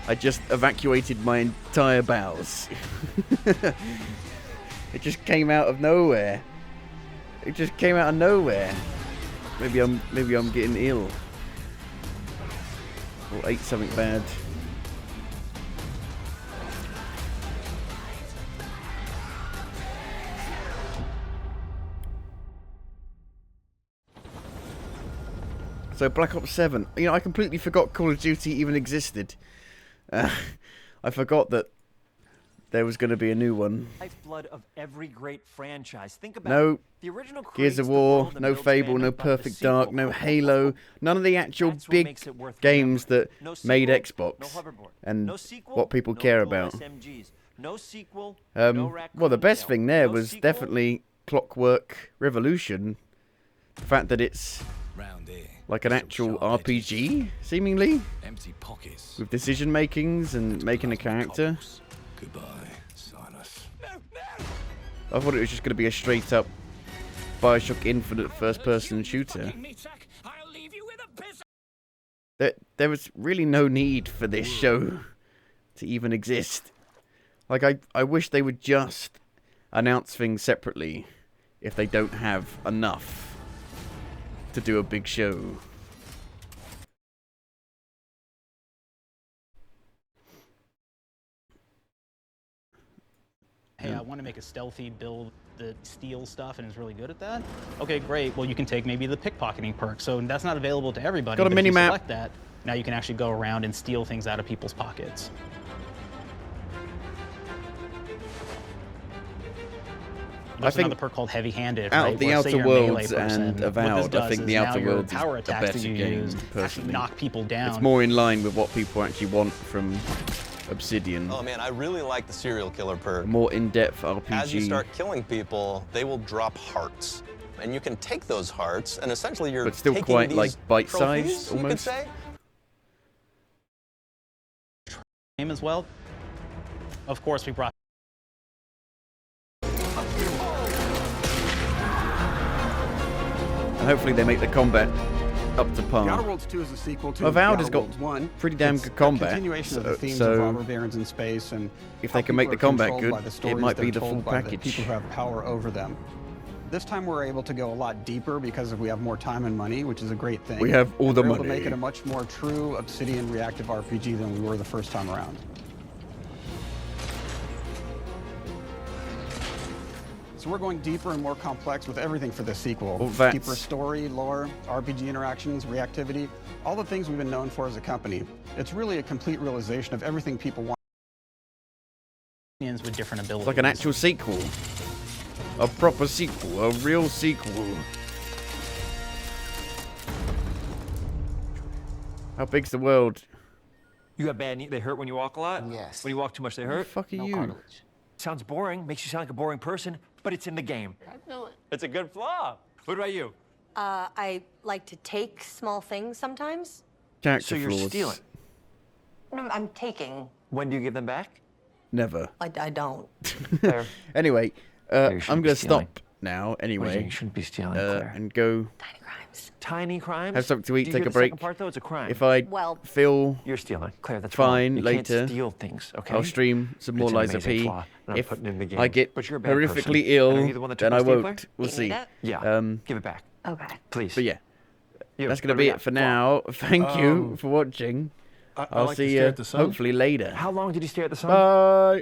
[SPEAKER 1] I just evacuated my entire bowels. It just came out of nowhere. It just came out of nowhere. Maybe I'm getting ill. Or ate something bad. So Black Ops 7. You know, I completely forgot Call of Duty even existed. I forgot that there was going to be a new one.
[SPEAKER 21] Lifeblood of every great franchise. Think about
[SPEAKER 1] No
[SPEAKER 21] the original
[SPEAKER 1] Gears of War, no Fable, no Perfect Dark, no Halo, none of the actual big games that made Xbox and what people care about. Well, the best thing there was definitely Clockwork Revolution. The fact that it's like an actual RPG, seemingly,
[SPEAKER 8] Empty pockets.
[SPEAKER 1] with decision makings and making a character.
[SPEAKER 8] Goodbye, Silas.
[SPEAKER 1] I thought it was just going to be a straight up Bioshock Infinite first person shooter. There was really no need for this show to even exist. Like, I wish they would just announce things separately if they don't have enough to do a big show.
[SPEAKER 27] Hey, I want to make a stealthy build that steals stuff and is really good at that. Okay, great. Well, you can take maybe the pickpocketing perk. So that's not available to everybody.
[SPEAKER 1] Got a
[SPEAKER 27] but
[SPEAKER 1] mini
[SPEAKER 27] if you
[SPEAKER 1] map.
[SPEAKER 27] select that, now you can actually go around and steal things out of people's pockets. There's another perk called Heavy-Handed,
[SPEAKER 1] out
[SPEAKER 27] right?
[SPEAKER 1] of the
[SPEAKER 27] where, say
[SPEAKER 1] Outer
[SPEAKER 27] you're a melee
[SPEAKER 1] Worlds
[SPEAKER 27] person,
[SPEAKER 1] and
[SPEAKER 27] what
[SPEAKER 1] Avowed,
[SPEAKER 27] this
[SPEAKER 1] I think
[SPEAKER 27] does
[SPEAKER 1] the
[SPEAKER 27] is
[SPEAKER 1] Outer
[SPEAKER 27] now your
[SPEAKER 1] Worlds is
[SPEAKER 27] power
[SPEAKER 1] a
[SPEAKER 27] attacks
[SPEAKER 1] better
[SPEAKER 27] that you
[SPEAKER 1] game,
[SPEAKER 27] use
[SPEAKER 1] personally.
[SPEAKER 27] actually knock people down.
[SPEAKER 1] It's more in line with what people actually want from Obsidian.
[SPEAKER 2] Oh man, I really like the serial killer perk.
[SPEAKER 1] A more in-depth RPG.
[SPEAKER 2] As you start killing people, they will drop hearts. And you can take those hearts, and essentially you're
[SPEAKER 1] But still
[SPEAKER 2] taking
[SPEAKER 1] quite,
[SPEAKER 2] these
[SPEAKER 1] like, bite-sized,
[SPEAKER 2] trophies, you could
[SPEAKER 1] almost.
[SPEAKER 2] say.
[SPEAKER 27] Game as well. Of course, we brought.
[SPEAKER 1] And hopefully they make the combat up to par.
[SPEAKER 25] The Outer Worlds 2 is a sequel to
[SPEAKER 1] Avowed
[SPEAKER 25] The
[SPEAKER 1] has
[SPEAKER 25] Outer
[SPEAKER 1] got
[SPEAKER 25] Worlds 1.
[SPEAKER 1] pretty damn
[SPEAKER 25] It's
[SPEAKER 1] good combat.
[SPEAKER 25] A continuation of the themes
[SPEAKER 1] so
[SPEAKER 25] of robber barons in space, and
[SPEAKER 1] if
[SPEAKER 25] how
[SPEAKER 1] they can make
[SPEAKER 25] people
[SPEAKER 1] the
[SPEAKER 25] are
[SPEAKER 1] combat
[SPEAKER 25] controlled
[SPEAKER 1] good,
[SPEAKER 25] by the
[SPEAKER 1] it
[SPEAKER 25] stories
[SPEAKER 1] might be
[SPEAKER 25] they're
[SPEAKER 1] the
[SPEAKER 25] told
[SPEAKER 1] full
[SPEAKER 25] by the
[SPEAKER 1] package.
[SPEAKER 25] people who have power over them. This time we're able to go a lot deeper because we have more time and money, which is a great thing.
[SPEAKER 1] We have all the
[SPEAKER 25] We're able to
[SPEAKER 1] money.
[SPEAKER 25] make it a much more true Obsidian reactive RPG than we were the first time around. So we're going deeper and more complex with everything for this sequel.
[SPEAKER 1] Well, that's-
[SPEAKER 25] Deeper story, lore, RPG interactions, reactivity, all the things we've been known for as a company. It's really a complete realization of everything people want.
[SPEAKER 27] with different abilities.
[SPEAKER 1] It's like an actual sequel. A proper sequel. A real sequel. How big's the world?
[SPEAKER 21] You got bad knees? They hurt when you walk a lot?
[SPEAKER 8] Yes.
[SPEAKER 21] When you walk too much, they hurt?
[SPEAKER 1] What the fuck are you?
[SPEAKER 21] Sounds boring. Makes you sound like a boring person, but it's in the game. It's a good flaw. What about you?
[SPEAKER 18] I like to take small things sometimes.
[SPEAKER 1] Character
[SPEAKER 21] So you're
[SPEAKER 1] flaws.
[SPEAKER 21] stealing.
[SPEAKER 18] No, I'm taking.
[SPEAKER 21] When do you give them back?
[SPEAKER 1] Never.
[SPEAKER 18] I don't.
[SPEAKER 21] Claire.
[SPEAKER 1] Anyway,
[SPEAKER 21] Claire, you shouldn't
[SPEAKER 1] I'm
[SPEAKER 21] be
[SPEAKER 1] going to
[SPEAKER 21] stealing.
[SPEAKER 1] stop now
[SPEAKER 21] What do you
[SPEAKER 1] anyway.
[SPEAKER 21] think? You shouldn't be stealing, Claire.
[SPEAKER 1] And go
[SPEAKER 21] Tiny crimes?
[SPEAKER 1] have something to eat,
[SPEAKER 21] Do you
[SPEAKER 1] take
[SPEAKER 21] hear
[SPEAKER 1] a
[SPEAKER 21] the second
[SPEAKER 1] break.
[SPEAKER 21] part, though? It's a crime.
[SPEAKER 1] If I feel
[SPEAKER 21] You're stealing. Claire, that's
[SPEAKER 1] fine
[SPEAKER 21] wrong. You
[SPEAKER 1] later,
[SPEAKER 21] can't steal things, okay?
[SPEAKER 1] I'll stream some more
[SPEAKER 21] It's an
[SPEAKER 1] Liza
[SPEAKER 21] amazing
[SPEAKER 1] P.
[SPEAKER 21] flaw, and I'm
[SPEAKER 1] If
[SPEAKER 21] putting it in the game.
[SPEAKER 1] I get
[SPEAKER 21] But you're a bad person.
[SPEAKER 1] horrifically
[SPEAKER 21] And are
[SPEAKER 1] ill,
[SPEAKER 21] you the one that took
[SPEAKER 1] then I
[SPEAKER 21] my stapler?
[SPEAKER 1] won't. We'll
[SPEAKER 18] You
[SPEAKER 1] see.
[SPEAKER 18] need it?
[SPEAKER 21] Yeah. Give it back.
[SPEAKER 18] Okay.
[SPEAKER 21] Please.
[SPEAKER 1] But yeah,
[SPEAKER 21] You,
[SPEAKER 1] that's going to
[SPEAKER 21] what do
[SPEAKER 1] be
[SPEAKER 21] we
[SPEAKER 1] it
[SPEAKER 21] got?
[SPEAKER 1] for now. Thank you for watching.
[SPEAKER 22] I
[SPEAKER 1] I'll
[SPEAKER 22] like to
[SPEAKER 1] see
[SPEAKER 22] stare
[SPEAKER 1] you
[SPEAKER 22] at the sun.
[SPEAKER 1] hopefully later.
[SPEAKER 21] How long did you stare at the sun?
[SPEAKER 1] Bye.